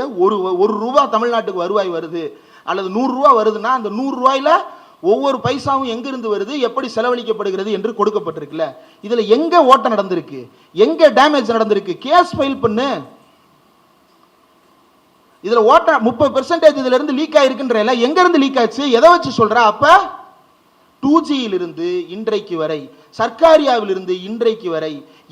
ஒரு ரூபா தமிழ்நாட்டுக்கு வருவாய் வருது அல்லது 100 ரூபா வருதுன்னா அந்த 100 ரூபாயில ஒவ்வொரு பைசாவும் எங்கிருந்து வருது, எப்படி செலவழிக்கப்படுகிறது என்று கொடுக்கப்பட்டிருக்குல்ல. இதுல எங்க ஓட்டம் நடந்திருக்கு, எங்க டேமேஜ் நடந்திருக்கு, கேஸ் ஃபைல் பண்ணு. இதுல ஓட்ட 30% இதுல இருந்து லீக் ஆயிருக்குன்ற, எங்க இருந்து லீக் ஆச்சு, எதை வச்சு சொல்ற? அப்ப 2Gயிலிருந்து இன்றைக்கு வரை, சர்க்காரியாவிலிருந்து இன்றைக்கு வரை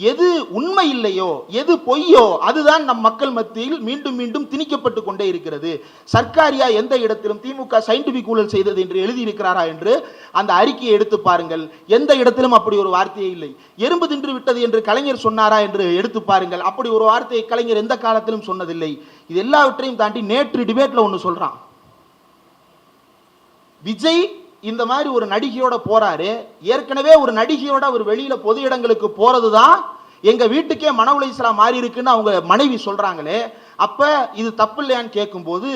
எது உண்மை இல்லையோ, எது பொய்யோ அதுதான் நம் மக்கள் மத்தியில் மீண்டும் மீண்டும் திணிக்கப்பட்டு கொண்டே இருக்கிறது. சர்க்காரியா எந்த இடத்திலும் திமுக சயின்டிபிக் ஊழல் செய்தது என்று எழுதியிருக்கிறாரா என்று அந்த அறிக்கையை எடுத்து பாருங்கள். எந்த இடத்திலும் அப்படி ஒரு வார்த்தையே இல்லை. எறும்பு தின்று விட்டது என்று கலைஞர் சொன்னாரா என்று எடுத்து பாருங்கள். அப்படி ஒரு வார்த்தையை கலைஞர் எந்த காலத்திலும் சொன்னதில்லை. இது எல்லாவற்றையும் தாண்டி நேற்று டிபேட்ல ஒன்று சொல்றான். விஜய் இந்த மாதிரி ஒரு நடிகையோட போறாரு. ஏற்கனவே ஒரு நடிகையோட அவர் வெளியில பொது இடங்களுக்கு போறதுதான் எங்க வீட்டுக்கே மன உளைச்சலா மாறி இருக்குன்னு அவங்க மனைவி சொல்றாங்களே, அப்ப இது தப்பு இல்லையான்னு கேட்கும்போது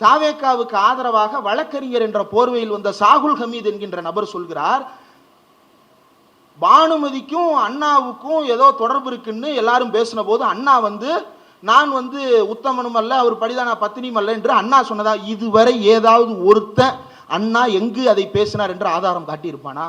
தாவேகாவுக்கு ஆதரவாக வழக்கறிஞர் என்ற போர்வையில் வந்த சாகுல் ஹமீத் என்கின்ற நபர் சொல்கிறார், பானுமதிக்கும் அண்ணாவுக்கும் ஏதோ தொடர்பு இருக்குன்னு எல்லாரும் பேசின போது அண்ணா வந்து நான் வந்து உத்தமனும் அல்ல, அவர் படிதான பத்தினியும் அல்ல என்று அண்ணா சொன்னதா? இதுவரை ஏதாவது ஒருத்தன் அண்ணா எங்கு அதை பேசினார் என்று ஆதாரம் காட்டியிருப்பானா?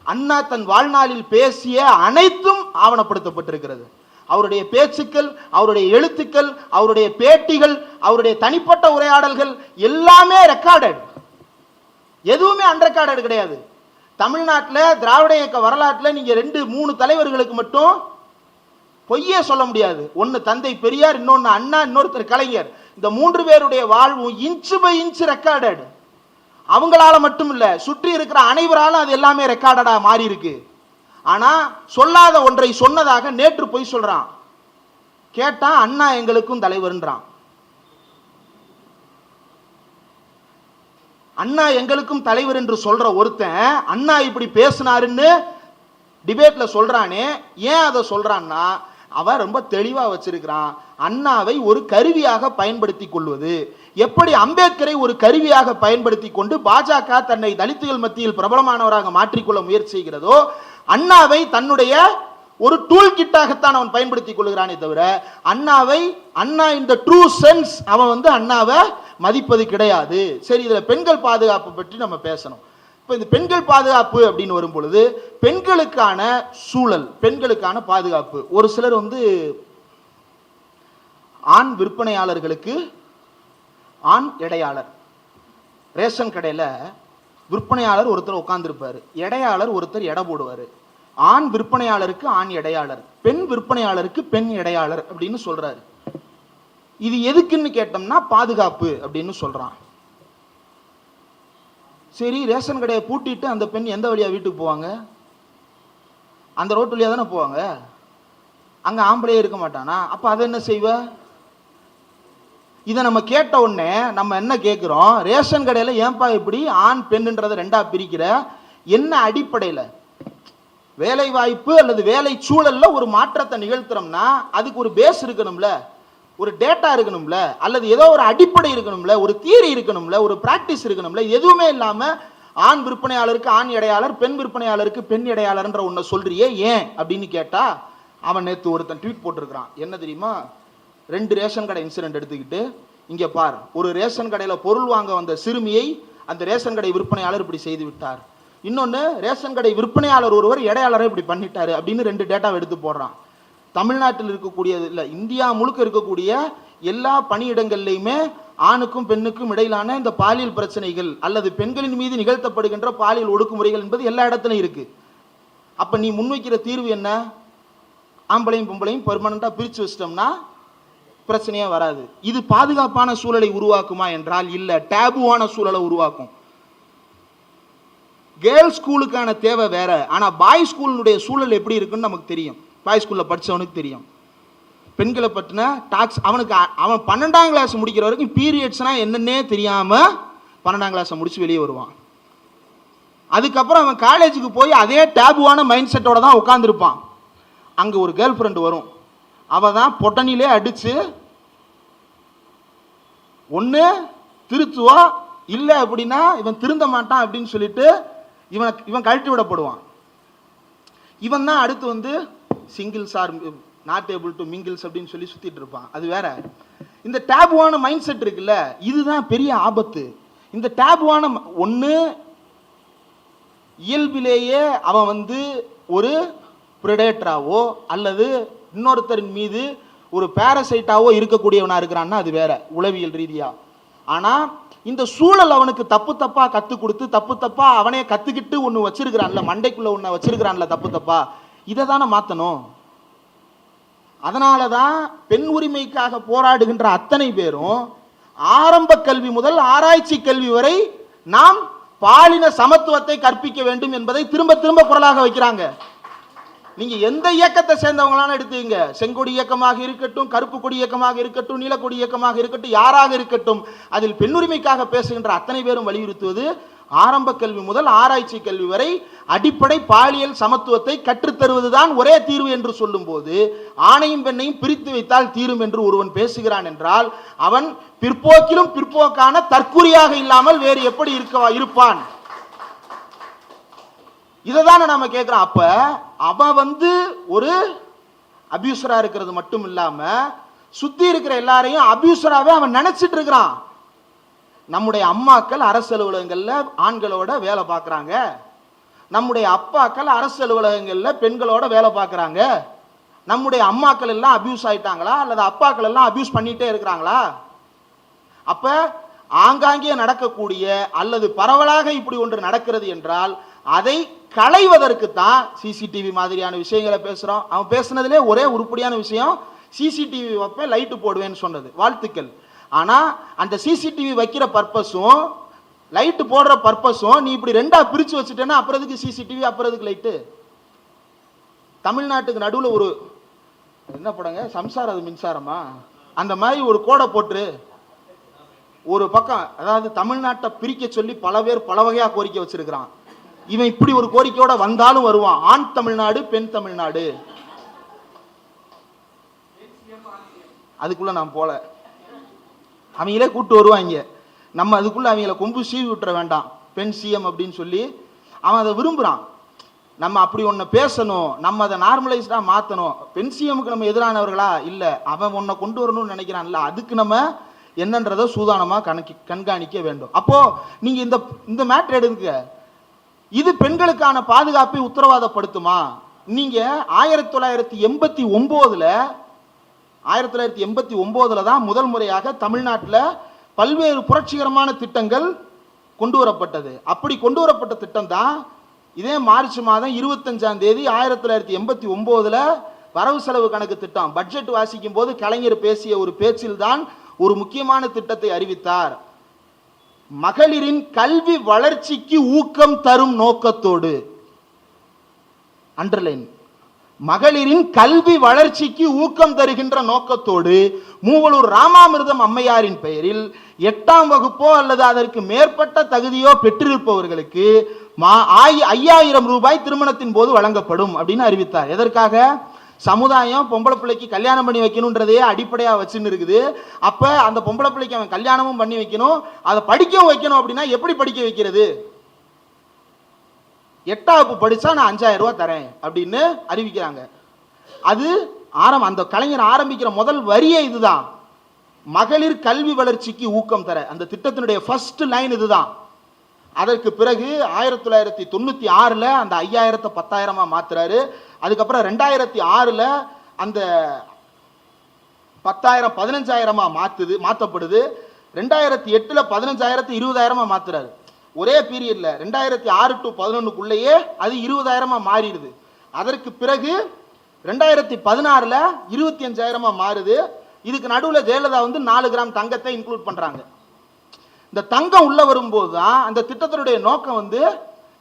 அண்ணா தன் வாழ்நாளில் பேசிய அனைத்தும் ஆவணப்படுத்தப்பட்டிருக்கிறது. அவருடைய பேச்சுக்கள், அவருடைய எழுத்துக்கள், அவருடைய பேட்டிகள், அவருடைய தனிப்பட்ட உரையாடல்கள் எல்லாமே ரெக்கார்டட். எதுவுமே அன்ரெக்கார்டட் கிடையாது. தமிழ்நாட்டில் திராவிட இயக்க வரலாற்றில் நீங்க 2-3 தலைவர்களுக்கு மட்டும் பொய்யே சொல்ல முடியாது. ஒன்னு தந்தை பெரியார், இன்னொன்னு அண்ணா, இன்னொருத்தர் கலைஞர். இந்த 3 பேருடைய வாழ்வும் இன்ச்சு பை இன்ச்சு ரெக்கார்டட். அவங்களால மட்டும் இல்ல, சுற்றி இருக்கிற அனைவராலும் அது எல்லாமே ரெக்கார்டடா மாறி இருக்கு. ஆனா சொல்லாத ஒன்றை சொன்னதாக நேற்று பொய் சொல்றான். கேட்டா அண்ணா எங்களுக்கும் தலைவர்ன்றான். அண்ணா எங்களுக்கும் தலைவர் என்று சொல்ற ஒருத்தன் அண்ணா இப்படி பேசினாருன்னு டிபேட்ல சொல்றானே, ஏன் அதை சொல்றான்னா அவன் ரொம்ப தெளிவா வச்சிருக்கிறான். அண்ணாவை ஒரு கருவியாக பயன்படுத்தி கொள்வது, எப்படி அம்பேத்கரை ஒரு கருவியாக பயன்படுத்தி கொண்டு பாஜக தன்னை தலித்துகள் மத்தியில் பிரபலமானவராக மாற்றிக்கொள்ள முயற்சி செய்கிறதோ, அண்ணாவை தன்னுடைய ஒரு டூல் கிட்டாகத்தான் அவன் பயன்படுத்திக் கொள்கிறானே தவிர அண்ணா இந்த ட்ரூ சென்ஸ் அவன் அண்ணாவை மதிப்பது கிடையாது. சரி, இதுல பெண்கள் பாதுகாப்பு பற்றி நம்ம பேசணும். இப்ப இந்த பெண்கள் பாதுகாப்பு அப்படின்னு வரும் பொழுது பெண்களுக்கான சூழல், பெண்களுக்கான பாதுகாப்பு, ஒரு சிலர் ஆண் விற்பனையாளர்களுக்கு ஆண் எடையாளர், ரேஷன் கடையில விற்பனையாளர் ஒருத்தர் உட்கார்ந்துருப்பாரு, எடையாளர் ஒருத்தர் எடை போடுவாரு. ஆண் விற்பனையாளருக்கு ஆண் எடையாளர், பெண் விற்பனையாளருக்கு பெண் எடையாளர் அப்படின்னு சொல்றாரு. இது எதுக்குன்னு கேட்டோம்னா பாதுகாப்பு அப்படின்னு சொல்றான். சரி, ரேஷன் கடையை பூட்டிட்டு அந்த பெண் எந்த வழியா வீட்டுக்கு போவாங்க? அந்த ரோட்டு வழியா தானே போவாங்க. அங்க ஆம்பளையே இருக்க மாட்டானா? அப்ப அதை என்ன செய்வ? இதை நம்ம கேட்ட உடனே நம்ம என்ன கேட்கிறோம்? ரேஷன் கடையில ஏன்பா இப்படி ஆண் பெண்ன்றதை 2ஆ பிரிக்கிற? என்ன அடிப்படையில? வேலை வாய்ப்பு அல்லது வேலை சூழல்ல ஒரு மாற்றத்தை நிகழ்த்துறோம்னா அதுக்கு ஒரு பேஸ் இருக்கணும்ல, ஒரு டேட்டா இருக்கணும்ல, அல்லது ஏதோ ஒரு அடிப்படை இருக்கணும்ல, ஒரு தியரி இருக்கணும்ல, ஒரு பிராக்டிஸ் இருக்கணும்ல. எதுவுமே இல்லாம ஆண் விற்பனையாளருக்கு ஆண் எடையாளர், பெண் விற்பனையாளருக்கு பெண் எடையாளர்ன்ற ஒன்றை சொல்றியே ஏன் அப்படின்னு கேட்டா, அவன் நேற்று ஒருத்தன் ட்வீட் போட்டிருக்கிறான். என்ன தெரியுமா? 2 ரேஷன் கடை இன்சிடென்ட் எடுத்துக்கிட்டு, இங்க பார், ஒரு ரேஷன் கடையில பொருள் வாங்க வந்த சிறுமியை அந்த ரேஷன் கடை விற்பனையாளர் இப்படி செய்து விட்டார், இன்னொன்னு ரேஷன் கடை விற்பனையாளர் ஒருவர் எடையாளரை இப்படி பண்ணிட்டாரு அப்படின்னு 2 டேட்டாவை எடுத்து போடுறான். தமிழ்நாட்டில் இருக்கக்கூடிய இல்ல, இந்தியா முழுக்க இருக்கக்கூடிய எல்லா பணியிடங்கள்லையுமே ஆணுக்கும் பெண்ணுக்கும் இடையிலான இந்த பாலியல் பிரச்சனைகள் அல்லது பெண்களின் மீது நிகழ்த்தப்படுகின்ற பாலியல் ஒடுக்குமுறைகள் என்பது எல்லா இடத்துலையும் இருக்கு. அப்ப நீ முன்வைக்கிற தீர்வு என்ன? ஆம்பளையும் பொம்பளையும் பெர்மனண்டா பிரிச்சு வச்சிட்டோம்னா பிரச்சனையே வராது. இது பாதுகாப்பான சூழலை உருவாக்குமா என்றால் இல்ல, டேபுவான சூழலை உருவாக்கும். கேர்ள்ஸ் ஸ்கூலுக்கான தேவை வேற, ஆனா பாய் ஸ்கூலுடைய சூழல் எப்படி இருக்குன்னு நமக்கு தெரியும். பாய் ஸ்கூல்ல படிச்சவனுக்கு தெரியும். பெண்களை பற்றின டாக்ஸ் அவன் 12ஆம் கிளாஸ் முடிக்கிற வரைக்கும் பீரியட்ஸ்னா என்னன்னே தெரியாம 12ஆம் கிளாஸ் முடிச்சு வெளியே வருவான். அதுக்கப்புறம் அவன் காலேஜுக்கு போய் அதே டேபுவான மைண்ட் செட்டோட தான் உட்கார்ந்துருப்பான். அங்க ஒரு கேர்ள் ஃப்ரெண்ட் வரும், அவ தான் பொட்டனிலே அடிச்சு ஒன்று திருத்துவா, இல்லை அப்படின்னா இவன் திருந்த மாட்டான் அப்படின்னு சொல்லிட்டு இவன் கழட்டி விடப்படுவான். இவன் தான் அடுத்து singles are not able to mingles அப்படின்னு சொல்லி சுத்திட்டு இருப்பான். அது வேற. இந்த டேபுவான மைண்ட் செட் இருக்குல்ல, இதுதான் பெரிய ஆபத்து. இந்த டேபுவான ஒன்று இயல்பிலேயே அவன் ஒரு பிரெடேட்டராவோ அல்லது இன்னொருத்தரின் மீது ஒரு பாரசைட்டாவோ இருக்கக்கூடியவனா இருக்கிறான்னா அது வேற, உளவியல் ரீதியா. ஆனா இந்த சூழல் அவனுக்கு தப்பு தப்பா கத்து கொடுத்து தப்பு தப்பா அவனே கத்துக்கிட்டு ஒன்று வச்சிருக்கிறான்ல, மண்டைக்குள்ள ஒன்று வச்சிருக்கிறான்ல தப்பு தப்பா, இதை தானே மாத்தணும். அதனாலதான் பெண் உரிமைக்காக போராடுகின்ற அத்தனை பேரும் ஆரம்ப கல்வி முதல் ஆராய்ச்சி கல்வி வரை நாம் பாலின சமத்துவத்தை கற்பிக்க வேண்டும் என்பதை திரும்ப திரும்ப குரலாக வைக்கிறாங்க. நீங்க எந்த இயக்கத்தை சேர்ந்தவங்களான எடுத்துங்க, செங்கொடி இயக்கமாக இருக்கட்டும், கருப்பு கொடி இயக்கமாக இருக்கட்டும், நீலக்கொடி இயக்கமாக இருக்கட்டும், யாராக இருக்கட்டும், அதில் பெண்ணுரிமைக்காக பேசுகின்ற அத்தனை பேரும் வலியுறுத்துவது ஆரம்ப கல்வி முதல் ஆராய்ச்சி கல்வி வரை அடிப்படை பாலியல் சமத்துவத்தை கற்றுத்தருவதுதான் ஒரே தீர்வு என்று சொல்லும் போது, ஆணையும் பெண்ணையும் பிரித்து வைத்தால் தீரும் என்று ஒருவன் பேசுகிறான் என்றால் அவன் பிற்போக்கிலும் பிற்போக்கான தற்குறியாக இல்லாமல் வேறு எப்படி இருப்பான்? இதைதானே நாம கேட்கிறோம். அப்ப அவன் ஒரு அபியூசரா இருக்கிறது மட்டும் இல்லாம சுத்தி இருக்கிற எல்லாரையும் அபியூசராவே அவன் நினைச்சிட்டு இருக்கிறான். நம்முடைய அம்மாக்கள் அரசு அலுவலகங்கள்ல ஆண்களோட வேலை பார்க்கறாங்க, நம்முடைய அப்பாக்கள் அரசு அலுவலகங்கள்ல பெண்களோட வேலை பார்க்கறாங்க. நம்முடைய அம்மாக்கள் எல்லாம் அபியூஸ் ஆயிட்டாங்களா அல்லது அப்பாக்கள் எல்லாம் அபியூஸ் பண்ணிட்டே இருக்கிறாங்களா? அப்ப ஆங்காங்கே நடக்கக்கூடிய அல்லது பரவலாக இப்படி ஒன்று நடக்கிறது என்றால் அதை களைவதற்கு தான் சிசிடிவி மாதிரியான விஷயங்களை பேசுறோம். அவன் பேசுனதுலே ஒரே உருப்படியான விஷயம் சிசிடிவி வைப்பேன், லைட்டு போடுவேன்னு சொன்னது. வாழ்த்துக்கள். ஆனா அந்த சிசிடிவி வைக்கிற பர்பஸும் லைட்டு போடுற பர்பஸும் நீ இப்படி ரெண்டா பிரிச்சு வச்சுட்டேன்னா அப்புறம் எதுக்கு சிசிடிவி, அப்புறம் எதுக்கு லைட்டு? தமிழ்நாட்டுக்கு நடுவில் ஒரு என்ன படங்க, சம்சாரம் அது மின்சாரமா, அந்த மாதிரி ஒரு கோடை போட்டு ஒரு பக்கம், அதாவது தமிழ்நாட்டை பிரிக்க சொல்லி பல பேர் பல வகையா கோரிக்கை வச்சிருக்கிறான். இவன் இப்படி ஒரு கோரிக்கையோட வந்தாலும் வருவான். ஆண் தமிழ்நாடு, பெண் தமிழ்நாடு. அதுக்குள்ள நான் போல, அவங்களே கூட்டு வருவாங்க. நம்ம அதுக்குள்ள அவங்கள கொம்பு சீவி விட்டுற வேண்டாம். பெண் சிஎம் அப்படின்னு சொல்லி அவன் அதை விரும்புறான். நம்ம அப்படி ஒன்று பேசணும், நம்ம அதை நார்மலைஸ்டா மாற்றணும். பெண் சிஎம்க்கு நம்ம எதிரானவர்களா இல்லை, அவன் ஒன்றை கொண்டு வரணும்னு நினைக்கிறான்ல, அதுக்கு நம்ம என்னன்றதை சூதானமா கண்காணிக்க வேண்டும். அப்போ நீங்க இந்த மேட்டர் எடுங்க, இது பெண்களுக்கான பாதுகாப்பை உத்தரவாதப்படுத்துமா? நீங்க 1989 தான் முதல் முறையாக தமிழ்நாட்டில் பல்வேறு புரட்சிகரமான திட்டங்கள் கொண்டு வரப்பட்டது. அப்படி கொண்டு வரப்பட்ட திட்டம் தான் இதே மார்ச் மாதம் 25ஆம் தேதி 1989 வரவு செலவு கணக்கு திட்டம். பட்ஜெட் வாசிக்கும் போது கலைஞர் பேசிய ஒரு பேச்சில் தான் ஒரு முக்கியமான திட்டத்தை அறிவித்தார். மகளிரின் கல்வி வளர்ச்சிக்கு ஊக்கம் தரும் நோக்கத்தோடு, அண்டர்லைன், மகளிரின் கல்வி வளர்ச்சிக்கு ஊக்கம் தருகின்ற நோக்கத்தோடு மூவலூர் ராமாமிர்தம் அம்மையாரின் பெயரில் 8ஆம் வகுப்போ அல்லது அதற்கு மேற்பட்ட தகுதியோ பெற்றிருப்பவர்களுக்கு 5000 ரூபாய் திருமணத்தின் போது வழங்கப்படும் அப்படின்னு அறிவித்தார். எதற்காக? சமுதாயம் பொம்பளை பிள்ளைக்கு கல்யாணம் பண்ணி வைக்கணும்ன்றதே அடிப்படையா வச்சுன்னு இருக்குது. அப்ப அந்த பொம்பளை பிள்ளைக்கு அவன் கல்யாணமும் பண்ணி வைக்கணும், அதை படிக்கவும் வைக்கணும். அப்படின்னா எப்படி படிக்க வைக்கிறது? 8ஆம் வகுப்பு படிச்சா நான் 5000 ரூபாய் தரேன் அப்படின்னு அறிவிக்கிறாங்க. அது அந்த கலைஞர் ஆரம்பிக்கிற முதல் வரியே இதுதான், மகளிர் கல்வி வளர்ச்சிக்கு ஊக்கம் தர. அந்த திட்டத்தினுடைய ஃபர்ஸ்ட் லைன் இதுதான். அதற்கு பிறகு 1996 அந்த 5000 10,000 மாத்துறாரு. அதுக்கப்புறம் 2006 அந்த 10,000 15,000 மாத்தப்படுது. 2008 15,000 20,000 மாத்துறாரு. ஒரே பீரியட்ல 2006 to 2011 அது 20,000 மாறிடுது. அதற்கு பிறகு 2016 25,000 மாறுது. இதுக்கு நடுவில் ஜெயலலிதா 4 கிராம் தங்கத்தை இன்க்ளூட் பண்றாங்க. இந்த தங்கம் உள்ள வரும்போது தான் அந்த திட்டத்தினுடைய நோக்கம்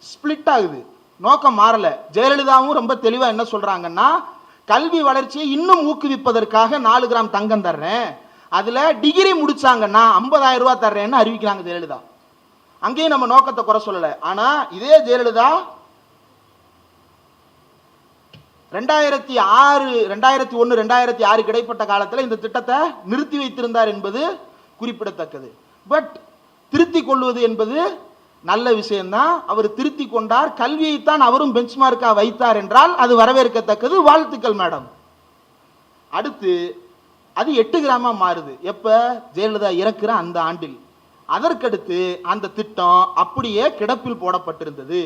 ஸ்பிளிட் ஆகுது, நோக்கம் மாறல. ஜெயலலிதாவும் ரொம்ப தெளிவா என்ன சொல்றாங்கன்னா, கல்வி வளர்ச்சியை இன்னும் ஊக்குவிப்பதற்காக 4 கிராம் தங்கம் தர்றேன், அதுல டிகிரி முடிச்சாங்கன்னா 50,000 ரூபாய் தர்றேன்னு அறிவிக்கிறாங்க ஜெயலலிதா. அங்கேயும் நம்ம நோக்கத்தை குறை சொல்லல. ஆனா இதே ஜெயலலிதா 2006 2001 2006 இடைப்பட்ட காலத்தில் இந்த திட்டத்தை நிறுத்தி வைத்திருந்தார் என்பது குறிப்பிடத்தக்கது. பட் திருத்தி கொள்வது என்பது நல்ல விஷயம்தான். அவர் திருத்தி கொண்டார், கல்வியைத்தான் அவரும் பெஞ்ச்மார்க்கா வைத்தார் என்றால் அது வரவேற்கத்தக்கது. வாழ்த்துக்கள் மேடம். அடுத்து அது 8 கிராமா மாறுது. எப்ப? ஜெயலலிதா இறக்குற அந்த ஆண்டில். அதற்கடுத்து அந்த திட்டம் அப்படியே கிடப்பில் போடப்பட்டிருந்தது.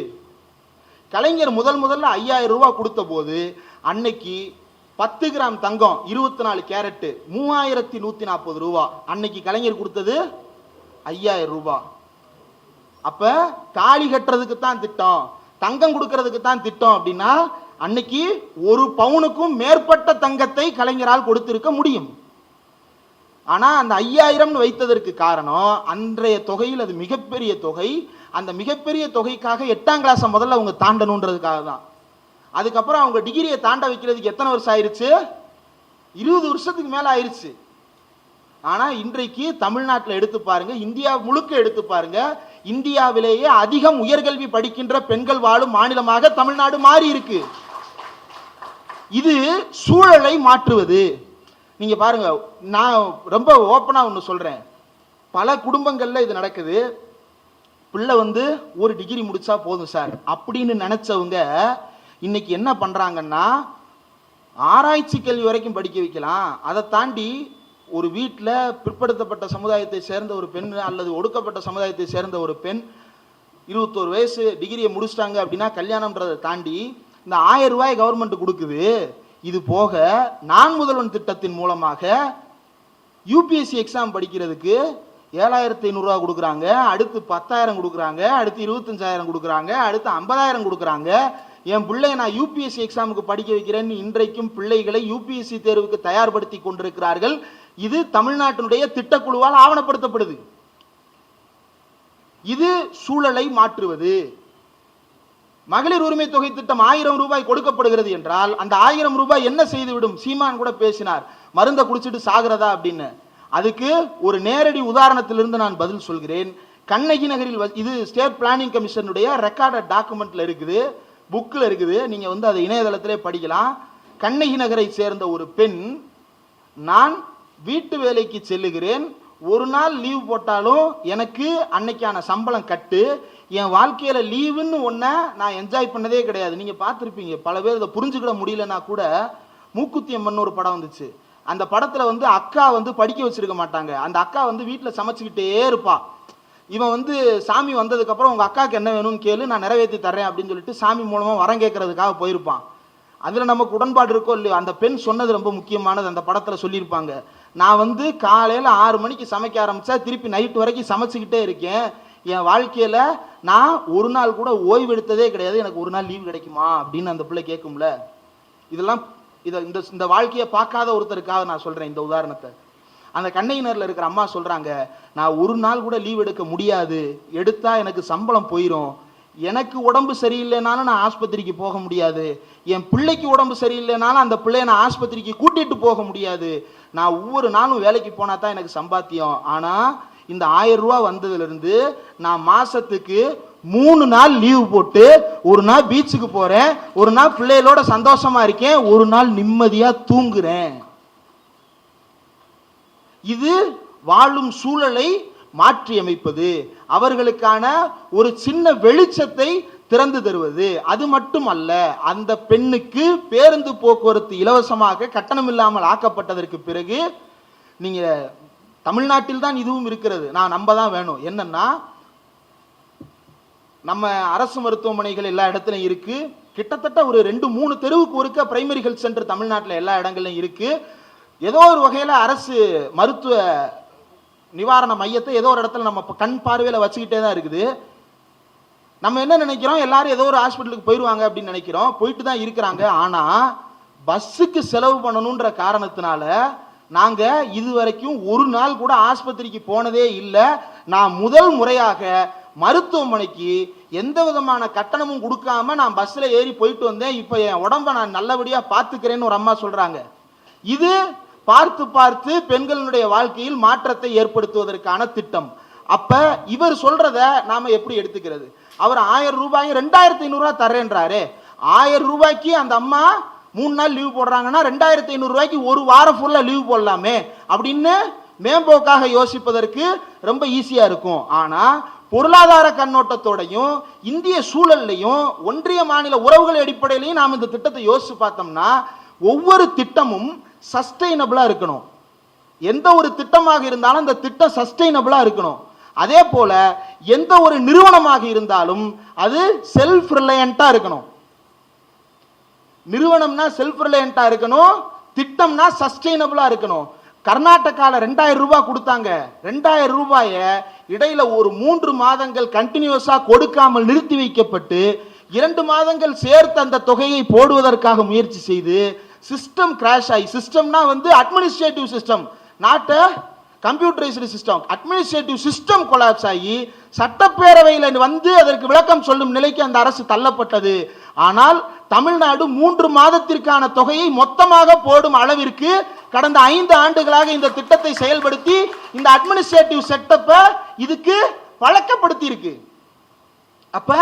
கலைஞர் முதல்ல 5000 ரூபாய் கொடுத்த போது அன்னைக்கு 10 கிராம் தங்கம் 24 கேரட் 3140 ரூபாய். அன்னைக்கு கலைஞர் கொடுத்தது 5000 ரூபாய். அப்ப தாலி கட்டுறதுக்கு தான் திட்டம், தங்கம் கொடுக்கறதுக்கு தான் திட்டம் அப்படின்னா அன்னைக்கு 1 பவுனுக்கும் மேற்பட்ட தங்கத்தை கலைஞரால் கொடுத்திருக்க முடியும். ஆனா அந்த 5000 வைத்ததற்கு காரணம் அன்றைய தொகையில் அது மிகப்பெரிய தொகை. அந்த மிகப்பெரிய தொகைக்காக 8ஆம் கிளாஸ் முதல்ல அவங்க தாண்டணுன்றதுக்காக தான். அதுக்கப்புறம் அவங்க டிகிரியை தாண்ட வைக்கிறதுக்கு எத்தனை வருஷம் ஆயிருச்சு? 20 வருஷத்துக்கு மேல ஆயிருச்சு. ஆனா இன்றைக்கு தமிழ்நாட்டில் எடுத்து பாருங்க, இந்தியா முழுக்க எடுத்து பாருங்க, இந்தியாவிலேயே அதிகம் உயர்கல்வி படிக்கின்ற பெண்கள் வாழும் மாநிலமாக தமிழ்நாடு மாறி இருக்கு. இது சூழலை மாற்றுவது. நீங்க பாருங்க, நான் ரொம்ப ஓப்பனா ஒன்று சொல்றேன், பல குடும்பங்கள்ல இது நடக்குது. பிள்ளை ஒரு டிகிரி முடிச்சா போதும் சார் அப்படின்னு நினைச்சவங்க இன்னைக்கு என்ன பண்றாங்கன்னா, ஆராய்ச்சி கல்வி வரைக்கும் படிக்க வைக்கலாம். அதை தாண்டி ஒரு வீட்டில் பிற்படுத்தப்பட்ட சமுதாயத்தை சேர்ந்த ஒரு பெண் அல்லது ஒடுக்கப்பட்ட சமுதாயத்தை சேர்ந்த ஒரு பெண் 21 வயசு டிகிரியை முடிச்சிட்டாங்க அப்படின்னா கல்யாணம்ன்றதை தாண்டி இந்த 1000 ரூபாய் கவர்மெண்ட் கொடுக்குது. இது போக நான் முதல்வன் திட்டத்தின் மூலமாக யூபிஎஸ்சி எக்ஸாம் படிக்கிறதுக்கு 7,500 கொடுக்குறாங்க, அடுத்து 10,000 கொடுக்குறாங்க, அடுத்து 25,000 கொடுக்குறாங்க, அடுத்து 50,000 கொடுக்குறாங்க. என் பிள்ளைய நான் யூபிஎஸ்சி எக்ஸாமுக்கு படிக்க வைக்கிறேன்னு இன்றைக்கும் பிள்ளைகளை யூபிஎஸ்சி தேர்வுக்கு தயார்படுத்தி கொண்டிருக்கிறார்கள். இது தமிழ்நாட்டினுடைய திட்டக்குழுவால் ஆவணப்படுத்தப்படுது. இது சூழலை மாற்றுவது. மகளிர் உரிமை தொகை திட்டம் 1000 ரூபாய் கொடுக்கப்படுகிறது என்றால் அந்த 1000 ரூபாய் என்ன செய்துவிடும்? சீமான் கூட பேசினார், மருந்தை குடிச்சிட்டு சாகிறதா அப்படின்னு. அதுக்கு ஒரு நேரடி உதாரணத்திலிருந்து நான் பதில் சொல்கிறேன். கண்ணகி நகரில் இது ஸ்டேட் பிளானிங் கமிஷனுடைய ரெக்கார்டட் டாக்குமெண்ட்ல இருக்குது, புக்கில் இருக்குது. நீங்க அதை இணையதளத்திலே படிக்கலாம். கண்ணகி நகரை சேர்ந்த ஒரு பெண், நான் வீட்டு வேலைக்கு செல்லுகிறேன், ஒரு நாள் லீவ் போட்டாலும் எனக்கு அன்னைக்கான சம்பளம் கட்டு. என் வாழ்க்கையில லீவுன்னு ஒன்ன நான் என்ஜாய் பண்ணதே கிடையாது. நீங்க பார்த்துருப்பீங்க, பல பேர் இதை புரிஞ்சுக்கிட முடியலன்னா கூட மூக்குத்தி அம்மன் ஒரு படம் வந்துச்சு. அந்த படத்துல அக்கா படிக்க வச்சிருக்க மாட்டாங்க. அந்த அக்கா வீட்டில் சமைச்சுக்கிட்டே இருப்பா. இவன் சாமி வந்ததுக்கு அப்புறம் உங்க அக்காவுக்கு என்ன வேணும்னு கேளு, நான் நிறைவேற்றி தர்றேன் அப்படின்னு சொல்லிட்டு சாமி மூலமா வரம் கேட்கறதுக்காக போயிருப்பான். அதுல நமக்கு உடன்பாடு இருக்கோ இல்லையோ, அந்த பெண் சொன்னது ரொம்ப முக்கியமானது. அந்த படத்துல சொல்லியிருப்பாங்க, நான் காலையில 6 மணிக்கு சமைக்க ஆரம்பிச்சா திருப்பி நைட்டு வரைக்கும் சமைச்சுக்கிட்டே இருக்கேன். என் வாழ்க்கையில நான் ஒரு நாள் கூட ஓய்வு எடுத்ததே கிடையாது, எனக்கு ஒரு நாள் லீவ் கிடைக்குமா அப்படின்னு அந்த பிள்ளை கேட்கும்ல. இதெல்லாம் இந்த வாழ்க்கையை பார்க்காத ஒருத்தருக்காக நான் சொல்றேன் இந்த உதாரணத்தை. அந்த கண்ணகினர்ல இருக்கிற அம்மா சொல்றாங்க, நான் ஒரு நாள் கூட லீவ் எடுக்க முடியாது, எடுத்தா எனக்கு சம்பளம் போயிடும், எனக்கு உடம்பு சரியில்லைனாலும் நான் ஆஸ்பத்திரிக்கு போக முடியாது, என் பிள்ளைக்கு உடம்பு சரியில்லைனாலும் அந்த பிள்ளைய நான் ஆஸ்பத்திரிக்கு கூட்டிட்டு போக முடியாது, நான் ஒவ்வொரு நாளும் வேலைக்கு போனா தான் எனக்கு சம்பாத்தியம். ஆனா இந்த 1000 ரூபாய் வந்ததுல இருந்து நான் மாசத்துக்கு 3 நாள் லீவு போட்டு ஒரு நாள் பீச்சுக்கு போறேன், ஒரு நாள் பிள்ளைகளோட சந்தோஷமா இருக்கேன், ஒரு நாள் நிம்மதியா தூங்குறேன். இது வாழும் சூழலை மாற்றி அமைப்பது, அவர்களுக்கான ஒரு சின்ன வெளிச்சத்தை திறந்து தருவது. அது மட்டுமல்ல, அந்த பெண்ணுக்கு பேருந்து போக்குவரத்து இலவசமாக கட்டணம் இல்லாமல் ஆக்கப்பட்டதற்கு பிறகு, நீங்க தமிழ்நாட்டில் தான் இதுவும் இருக்கிறது, நான் நம்ப தான் வேணும். என்னன்னா, நம்ம அரசு மருத்துவமனைகள் எல்லா இடத்துலையும் இருக்கு, கிட்டத்தட்ட ஒரு 2-3 தெருவுக்கு ஒருக்க பிரைமரி ஹெல்த் சென்டர் தமிழ்நாட்டில் எல்லா இடங்கள்லையும் இருக்கு. ஏதோ ஒரு வகையில் அரசு மருத்துவ நிவாரண மையத்தை ஏதோ ஒரு இடத்துல நம்ம கண் பார்வையில் வச்சுக்கிட்டே தான் இருக்குது. நம்ம என்ன நினைக்கிறோம், எல்லாரும் ஏதோ ஒரு ஹாஸ்பிட்டலுக்கு போயிடுவாங்க அப்படின்னு நினைக்கிறோம், போயிட்டு தான் இருக்கிறாங்க. ஆனா பஸ்ஸுக்கு செலவு பண்ணணுன்ற காரணத்தினால நாங்க இதுவரைக்கும் ஒரு நாள் கூட ஆஸ்பத்திரிக்கு போனதே இல்லை. நான் முதல் முறையாக மருத்துவமனைக்கு எந்த விதமான கட்டணமும் கொடுக்காம நான் பஸ்ல ஏறி போயிட்டு வந்தேன், இப்ப என் உடம்ப நான் நல்லபடியா பாத்துக்கிறேன்னு ஒரு அம்மா சொல்றாங்க. இது பார்த்து பார்த்து பெண்களுடைய வாழ்க்கையில் மாற்றத்தை ஏற்படுத்துவதற்கான திட்டம். அப்ப இவர் சொல்றத நாம எப்படி எடுத்துக்கிறது? அவர் 1000 ரூபாய் 2500 ரூபாய் தர்றேன்றாரு. 1000 ரூபாய்க்கு அந்த அம்மா 3 நாள் லீவ் போடுறாங்கன்னா 2500 ரூபாய்க்கு ஒரு வாரம் ஃபுல்லா லீவ் போடலாமே அப்படின்னு மேம்போக்காக யோசிப்பதற்கு ரொம்ப ஈஸியா இருக்கும். ஆனா பொருளாதார கண்ணோட்டத்தோடையும் இந்திய சூழல்லையும் ஒன்றிய மாநில உறவுகள் அடிப்படையிலையும் நாம் இந்த திட்டத்தை யோசிச்சு பார்த்தோம்னா, ஒவ்வொரு திட்டமும் சஸ்டைனபிளா இருக்கணும். எந்த ஒரு திட்டமாக இருந்தாலும் அந்த திட்டம் சஸ்டைனபிளா இருக்கணும். அதே போல எந்த ஒரு நிறுவனமாக இருந்தாலும் அது செல்ஃப் ரிலையண்டா இருக்கணும். நிறுவனம்னா செல்ஃப் ரிலையண்டா இருக்கணும், திட்டம்னா சஸ்டைனபிளா இருக்கணும். கர்நாடகால 2000 ரூபாய் கொடுத்தாங்க. 2000 ரூபாய இடையில ஒரு 3 மாதங்கள் கண்டினியூஸா கொடுக்காமல் நிறுத்தி வைக்கப்பட்டு 2 மாதங்கள் சேர்த்து அந்த தொகையை போடுவதற்காக முயற்சி செய்து சிஸ்டம் கிராஷ் ஆகி, சிஸ்டம்னா administrative system, not computerised system, administrative system collapse ஆகி சட்டப்பேரவையில் அதற்கு விளக்கம் சொல்லும் நிலைக்கு அந்த அரசு தள்ளப்பட்டது. ஆனால் தமிழ்நாடு 3 மாதத்திற்கான தொகையை மொத்தமாக போடும் அளவிற்கு கடந்த 5 ஆண்டுகளாக இந்த திட்டத்தை செயல்படுத்தி இந்த அட்மினிஸ்ட்ரேட்டிவ் செட்டப்பை இதுக்கு பழக்கப்படுத்தி இருக்கு. அப்ப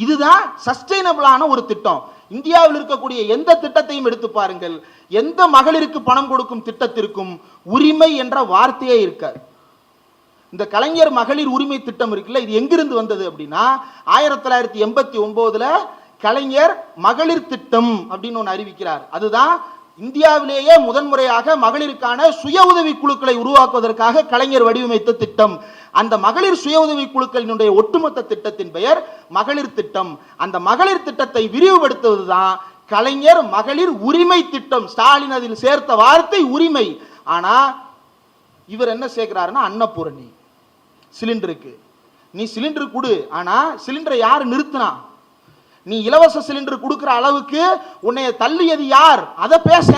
இதுதான் சஸ்டைனபிளான ஒரு திட்டம். இந்தியாவில் இருக்கக்கூடிய எந்த திட்டத்தையும் எடுத்து பாருங்கள், எந்த மகளிருக்கு பணம் கொடுக்கும் திட்டத்திற்கும் உரிமை என்ற வார்த்தையே இருக்காது. இந்த கலைஞர் மகளிர் உரிமை திட்டம் இருக்குல்ல, இது எங்கிருந்து வந்தது அப்படின்னா 1989 கலைஞர் மகளிர் திட்டம் அப்படின்னு ஒன்று அறிவிக்கிறார். அதுதான் இந்தியாவிலேயே முதன்முறையாக மகளிருக்கான சுய உதவி குழுக்களை உருவாக்குவதற்காக கலைஞர் வடிவமைத்த திட்டம். அந்த மகளிர் சுய உதவி குழுக்களினுடைய ஒட்டுமொத்த திட்டத்தின் பெயர் மகளிர் திட்டம். அந்த மகளிர் திட்டத்தை விரிவுபடுத்துவதுதான் கலைஞர் மகளிர் உரிமை திட்டம். ஸ்டாலின் அதில் சேர்த்த வார்த்தை உரிமை. ஆனா இவர் என்ன சேர்க்கிறாருன்னா அன்னபூரணி. சிலிண்டருக்கு. நீ சிலிண்டர் கொடு, ஆனா சிலிண்டரை யார் நிறுத்தினா? நீ இலவச சிலிண்டர் கொடுக்கிற அளவுக்கு உன்னைய தள்ளியது யார்? அதை பேச.